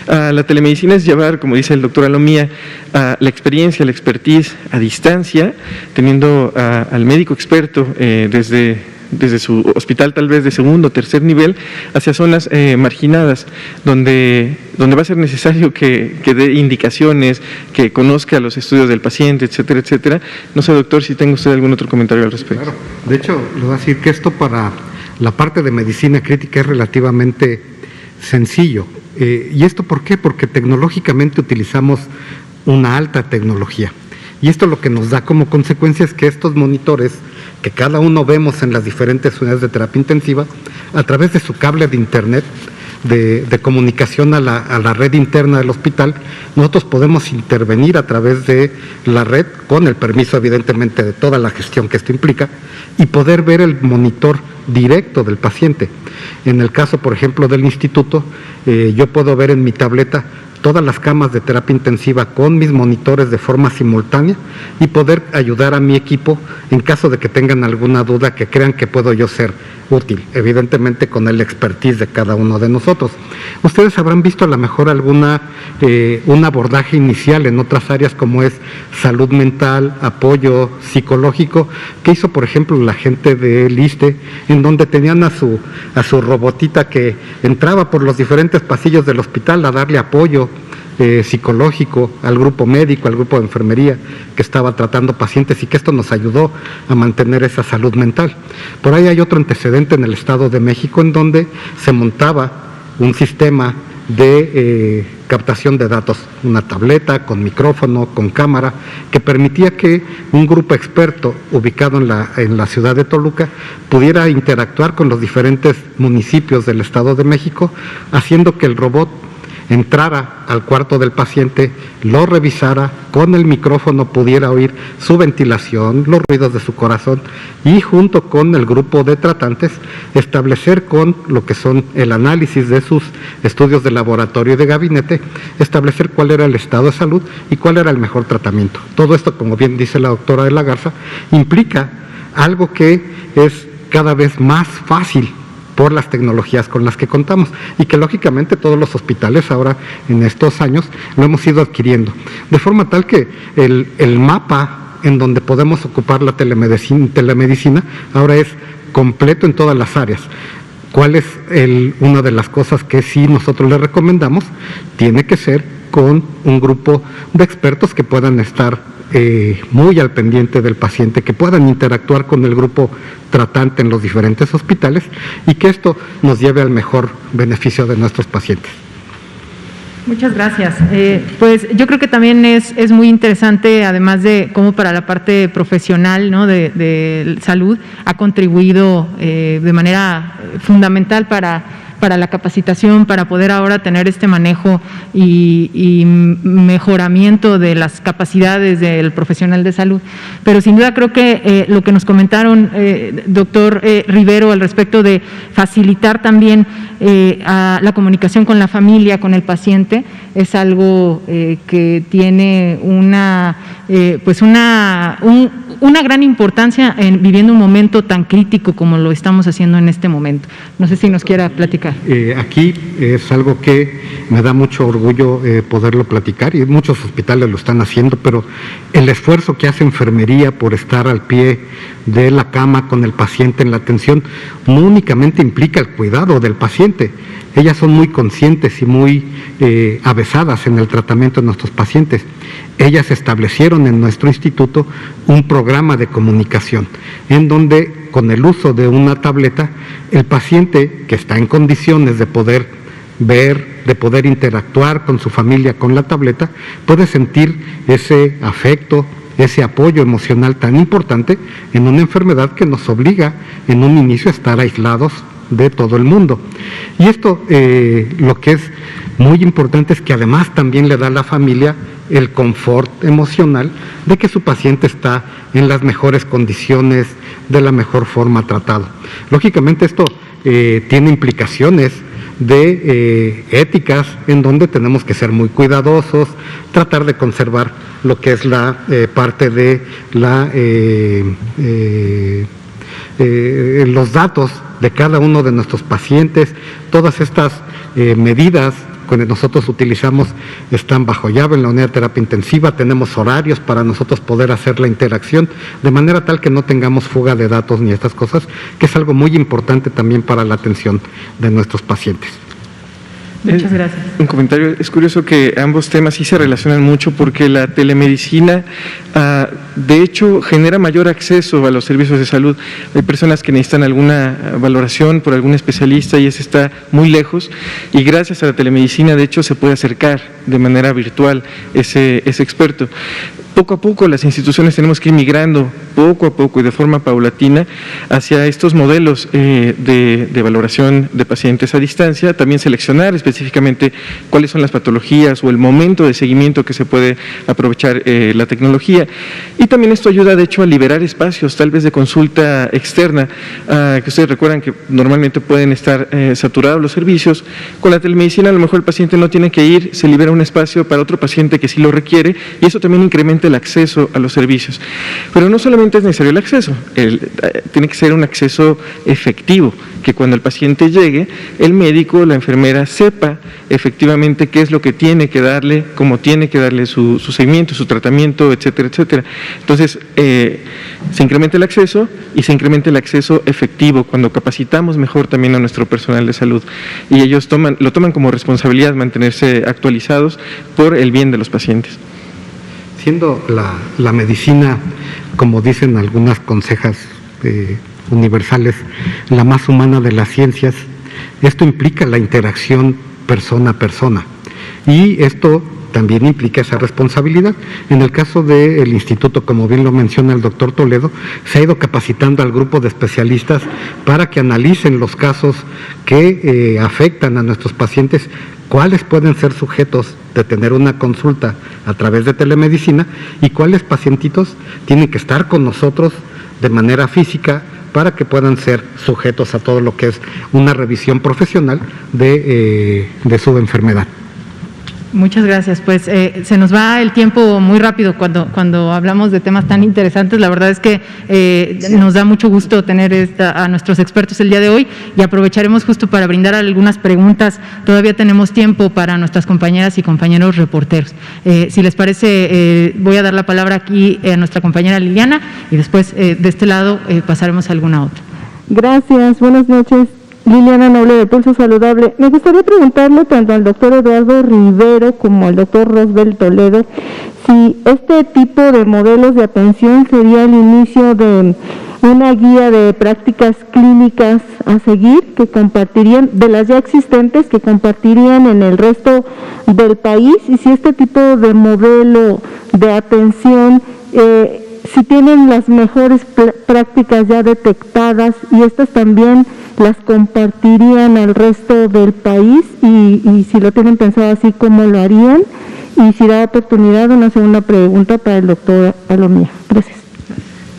La telemedicina es llevar, como dice el doctor Alomía, la experiencia, la expertise a distancia, teniendo al médico experto desde su hospital tal vez de segundo o tercer nivel hacia zonas marginadas donde va a ser necesario que dé indicaciones, que conozca los estudios del paciente, etcétera, etcétera. No sé, doctor, si tenga usted algún otro comentario al respecto. Claro. De hecho, le voy a decir que esto para la parte de medicina crítica es relativamente sencillo. ¿Y esto por qué? Porque tecnológicamente utilizamos una alta tecnología. Y esto lo que nos da como consecuencia es que estos monitores que cada uno vemos en las diferentes unidades de terapia intensiva, a través de su cable de internet, de comunicación a la red interna del hospital, nosotros podemos intervenir a través de la red, con el permiso evidentemente de toda la gestión que esto implica, y poder ver el monitor directo del paciente. En el caso, por ejemplo, del instituto, yo puedo ver en mi tableta todas las camas de terapia intensiva con mis monitores de forma simultánea y poder ayudar a mi equipo en caso de que tengan alguna duda, que crean que puedo yo ser útil, evidentemente con el expertise de cada uno de nosotros. Ustedes habrán visto a lo mejor un abordaje inicial en otras áreas como es salud mental, apoyo psicológico, que hizo por ejemplo la gente del ISSSTE, en donde tenían a su robotita que entraba por los diferentes pasillos del hospital a darle apoyo psicológico al grupo médico, al grupo de enfermería que estaba tratando pacientes, y que esto nos ayudó a mantener esa salud mental. Por ahí hay otro antecedente en el Estado de México en donde se montaba un sistema de captación de datos, una tableta con micrófono, con cámara, que permitía que un grupo experto ubicado en la ciudad de Toluca pudiera interactuar con los diferentes municipios del Estado de México, haciendo que el robot entrara al cuarto del paciente, lo revisara, con el micrófono pudiera oír su ventilación, los ruidos de su corazón y junto con el grupo de tratantes establecer con lo que son el análisis de sus estudios de laboratorio y de gabinete, establecer cuál era el estado de salud y cuál era el mejor tratamiento. Todo esto, como bien dice la doctora de la Garza, implica algo que es cada vez más fácil por las tecnologías con las que contamos y que lógicamente todos los hospitales ahora en estos años lo hemos ido adquiriendo, de forma tal que el mapa en donde podemos ocupar la telemedicina ahora es completo en todas las áreas. ¿Cuál es una de las cosas que sí nosotros le recomendamos? Tiene que ser con un grupo de expertos que puedan estar muy al pendiente del paciente, que puedan interactuar con el grupo tratante en los diferentes hospitales y que esto nos lleve al mejor beneficio de nuestros pacientes. Muchas gracias. Pues yo creo que también es muy interesante, además de cómo para la parte profesional, ¿no?, de salud ha contribuido de manera fundamental para la capacitación, para poder ahora tener este manejo y mejoramiento de las capacidades del profesional de salud. Pero sin duda creo que lo que nos comentaron, doctor Rivero, al respecto de facilitar también a la comunicación con la familia, con el paciente, es algo que tiene una gran importancia viviendo un momento tan crítico como lo estamos haciendo en este momento. No sé si nos quiera platicar. Aquí es algo que me da mucho orgullo poderlo platicar y muchos hospitales lo están haciendo, pero el esfuerzo que hace enfermería por estar al pie de la cama con el paciente en la atención no únicamente implica el cuidado del paciente. Ellas son muy conscientes y muy avesadas en el tratamiento de nuestros pacientes. Ellas establecieron en nuestro instituto un programa de comunicación en donde con el uso de una tableta el paciente que está en condiciones de poder ver, de poder interactuar con su familia con la tableta, puede sentir ese afecto, ese apoyo emocional tan importante en una enfermedad que nos obliga en un inicio a estar aislados de todo el mundo. Y esto lo que es muy importante es que además también le da a la familia el confort emocional de que su paciente está en las mejores condiciones, de la mejor forma tratado. Lógicamente esto tiene implicaciones de éticas en donde tenemos que ser muy cuidadosos, tratar de conservar lo que es la parte de los datos de cada uno de nuestros pacientes. Todas estas medidas que nosotros utilizamos están bajo llave en la unidad de terapia intensiva, tenemos horarios para nosotros poder hacer la interacción, de manera tal que no tengamos fuga de datos ni estas cosas, que es algo muy importante también para la atención de nuestros pacientes. Muchas gracias. Un comentario. Es curioso que ambos temas sí se relacionan mucho porque la telemedicina, de hecho, genera mayor acceso a los servicios de salud. Hay personas que necesitan alguna valoración por algún especialista y ese está muy lejos y gracias a la telemedicina, de hecho, se puede acercar de manera virtual ese experto. Poco a poco las instituciones tenemos que ir migrando, poco a poco y de forma paulatina, hacia estos modelos de valoración de pacientes a distancia, también seleccionar específicamente cuáles son las patologías o el momento de seguimiento que se puede aprovechar la tecnología. Y también esto ayuda, de hecho, a liberar espacios, tal vez de consulta externa, que ustedes recuerdan que normalmente pueden estar saturados los servicios. Con la telemedicina a lo mejor el paciente no tiene que ir, se libera un espacio para otro paciente que sí lo requiere y eso también incrementa el acceso a los servicios. Pero no solamente es necesario el acceso, tiene que ser un acceso efectivo, que cuando el paciente llegue, el médico, la enfermera sepa efectivamente qué es lo que tiene que darle, cómo tiene que darle su seguimiento, su tratamiento, etcétera, etcétera. Entonces, se incrementa el acceso y se incrementa el acceso efectivo cuando capacitamos mejor también a nuestro personal de salud y ellos lo toman como responsabilidad mantenerse actualizados por el bien de los pacientes. Siendo la medicina, como dicen algunas consejas universales, la más humana de las ciencias, esto implica la interacción persona a persona. Y esto también implica esa responsabilidad. En el caso del instituto, como bien lo menciona el doctor Toledo, se ha ido capacitando al grupo de especialistas para que analicen los casos que afectan a nuestros pacientes, cuáles pueden ser sujetos de tener una consulta a través de telemedicina y cuáles pacientitos tienen que estar con nosotros de manera física para que puedan ser sujetos a todo lo que es una revisión profesional de su enfermedad. Muchas gracias. Pues se nos va el tiempo muy rápido cuando hablamos de temas tan interesantes. La verdad es que nos da mucho gusto tener a nuestros expertos el día de hoy y aprovecharemos justo para brindar algunas preguntas. Todavía tenemos tiempo para nuestras compañeras y compañeros reporteros. Si les parece, voy a dar la palabra aquí a nuestra compañera Liliana y después de este lado pasaremos a alguna otra. Gracias. Buenas noches. Liliana Noble de Pulso Saludable. Me gustaría preguntarle tanto al doctor Eduardo Rivero como al doctor Rosbel Toledo si este tipo de modelos de atención sería el inicio de una guía de prácticas clínicas a seguir que compartirían, de las ya existentes, que compartirían en el resto del país, y si este tipo de modelo de atención si tienen las mejores prácticas ya detectadas y estas también las compartirían al resto del país y si lo tienen pensado así, ¿cómo lo harían? Y si da oportunidad, una segunda pregunta para el doctor Alomía. Gracias.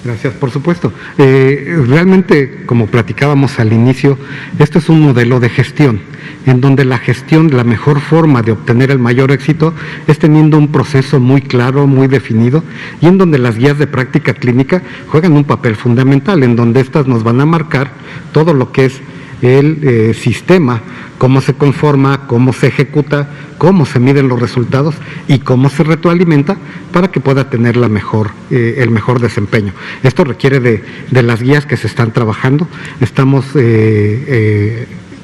Gracias, por supuesto. Realmente, como platicábamos al inicio, esto es un modelo de gestión, en donde la gestión, la mejor forma de obtener el mayor éxito es teniendo un proceso muy claro, muy definido, y en donde las guías de práctica clínica juegan un papel fundamental, en donde estas nos van a marcar todo lo que es el sistema, cómo se conforma, cómo se ejecuta, cómo se miden los resultados y cómo se retroalimenta para que pueda tener el mejor desempeño. Esto requiere de las guías que se están trabajando. Estamos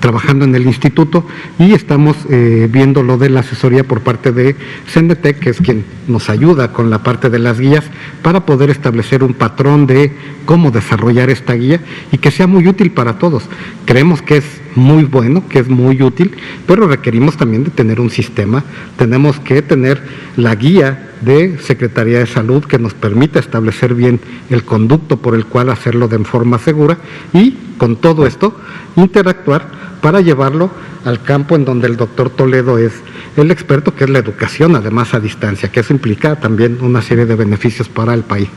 trabajando en el instituto y estamos viendo lo de la asesoría por parte de CENDETEC, que es quien nos ayuda con la parte de las guías para poder establecer un patrón de cómo desarrollar esta guía y que sea muy útil para todos. Creemos que es muy bueno, que es muy útil, pero requerimos también de tener un sistema. Tenemos que tener la guía de Secretaría de Salud que nos permita establecer bien el conducto por el cual hacerlo de forma segura y con todo esto interactuar para llevarlo al campo en donde el doctor Toledo es el experto, que es la educación, además a distancia, que eso implica también una serie de beneficios para el país.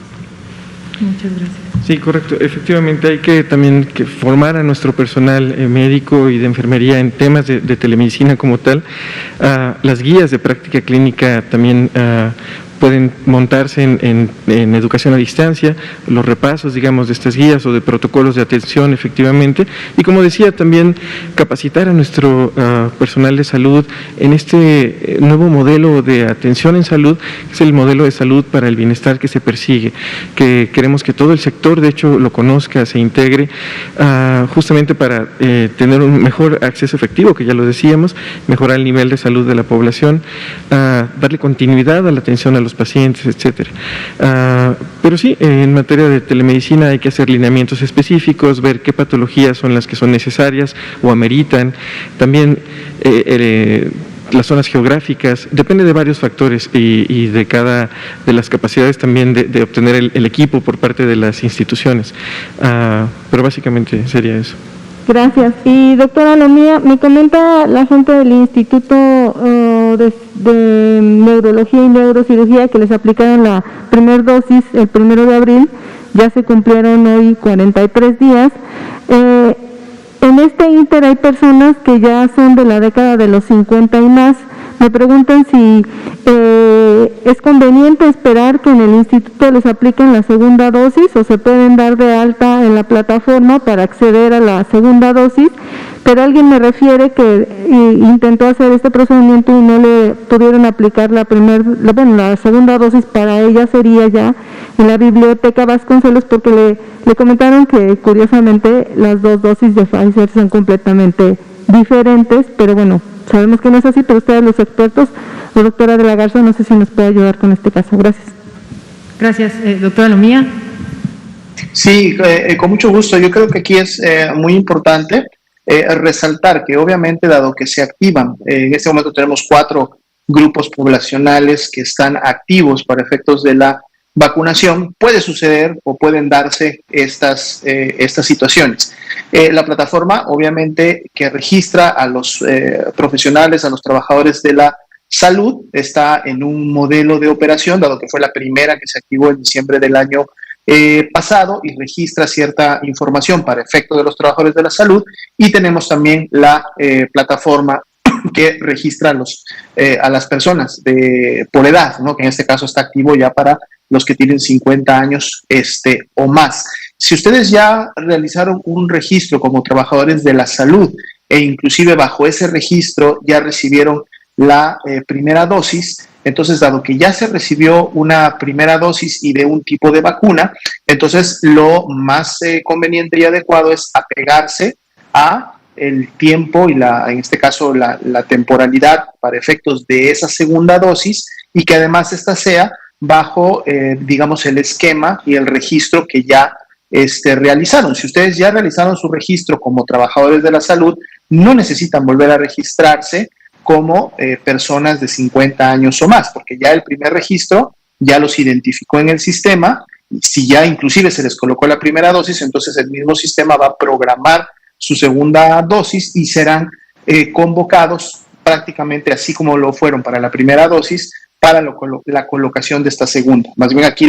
Muchas gracias. Sí, correcto. Efectivamente, hay que también formar a nuestro personal médico y de enfermería en temas de telemedicina como tal. Las guías de práctica clínica también pueden montarse en educación a distancia, los repasos, digamos, de estas guías o de protocolos de atención, efectivamente, y como decía, también capacitar a nuestro personal de salud en este nuevo modelo de atención en salud, que es el modelo de salud para el bienestar que se persigue, que queremos que todo el sector, de hecho, lo conozca, se integre, justamente para tener un mejor acceso efectivo, que ya lo decíamos, mejorar el nivel de salud de la población, darle continuidad a la atención a los pacientes, etcétera. Pero sí, en materia de telemedicina hay que hacer lineamientos específicos, ver qué patologías son las que son necesarias o ameritan. También las zonas geográficas, depende de varios factores y de las capacidades también de obtener el equipo por parte de las instituciones. Pero básicamente sería eso. Gracias. Y doctora Alomía, me comenta la gente del Instituto de Neurología y Neurocirugía que les aplicaron la primera dosis el 1 de abril, ya se cumplieron hoy 43 días. En este ínter hay personas que ya son de la década de los 50 y más. Me preguntan si es conveniente esperar que en el instituto les apliquen la segunda dosis o se pueden dar de alta en la plataforma para acceder a la segunda dosis, pero alguien me refiere que intentó hacer este procedimiento y no le pudieron aplicar la segunda dosis. Para ella sería ya en la biblioteca Vasconcelos, porque le comentaron que curiosamente las dos dosis de Pfizer son completamente diferentes, pero bueno, sabemos que no es así, pero ustedes los expertos, la doctora de la Garza, no sé si nos puede ayudar con este caso. Gracias. Gracias. Doctora Alomía. Sí, con mucho gusto. Yo creo que aquí es muy importante resaltar que obviamente, dado que se activan, en este momento tenemos 4 grupos poblacionales que están activos para efectos de la vacunación, puede suceder o pueden darse estas situaciones. La plataforma, obviamente, que registra a los profesionales, a los trabajadores de la salud, está en un modelo de operación, dado que fue la primera que se activó en diciembre del año pasado, y registra cierta información para efecto de los trabajadores de la salud, y tenemos también la plataforma que registra a las personas por edad, ¿no? Que en este caso está activo ya para los que tienen 50 años o más. Si ustedes ya realizaron un registro como trabajadores de la salud e inclusive bajo ese registro ya recibieron la primera dosis, entonces, dado que ya se recibió una primera dosis y de un tipo de vacuna, entonces lo más conveniente y adecuado es apegarse a el tiempo y en este caso la temporalidad para efectos de esa segunda dosis, y que además esta sea bajo, digamos, el esquema y el registro que ya realizaron. Si ustedes ya realizaron su registro como trabajadores de la salud, no necesitan volver a registrarse como personas de 50 años o más, porque ya el primer registro ya los identificó en el sistema. Si ya inclusive se les colocó la primera dosis, entonces el mismo sistema va a programar su segunda dosis y serán convocados prácticamente así como lo fueron para la primera dosis para la colocación de esta segunda. Más bien aquí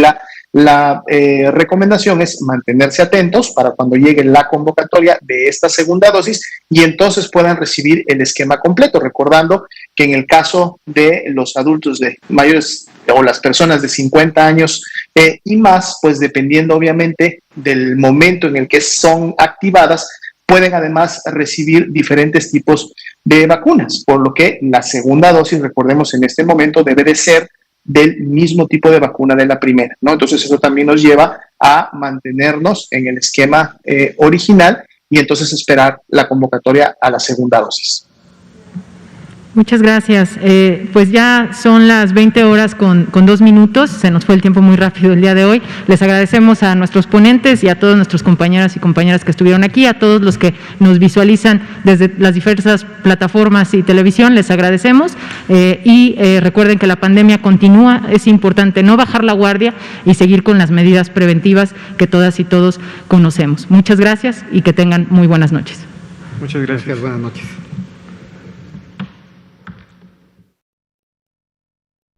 la recomendación es mantenerse atentos para cuando llegue la convocatoria de esta segunda dosis y entonces puedan recibir el esquema completo, recordando que en el caso de los adultos de mayores o las personas de 50 años y más, pues dependiendo obviamente del momento en el que son activadas, pueden además recibir diferentes tipos de vacunas, por lo que la segunda dosis, recordemos, en este momento debe de ser del mismo tipo de vacuna de la primera, ¿no? Entonces eso también nos lleva a mantenernos en el esquema original y entonces esperar la convocatoria a la segunda dosis. Muchas gracias. Pues ya son las 20 horas con 2 minutos, se nos fue el tiempo muy rápido el día de hoy. Les agradecemos a nuestros ponentes y a todos nuestros compañeras y compañeras que estuvieron aquí, a todos los que nos visualizan desde las diversas plataformas y televisión, les agradecemos. Recuerden que la pandemia continúa, es importante no bajar la guardia y seguir con las medidas preventivas que todas y todos conocemos. Muchas gracias y que tengan muy buenas noches. Muchas gracias. Buenas noches.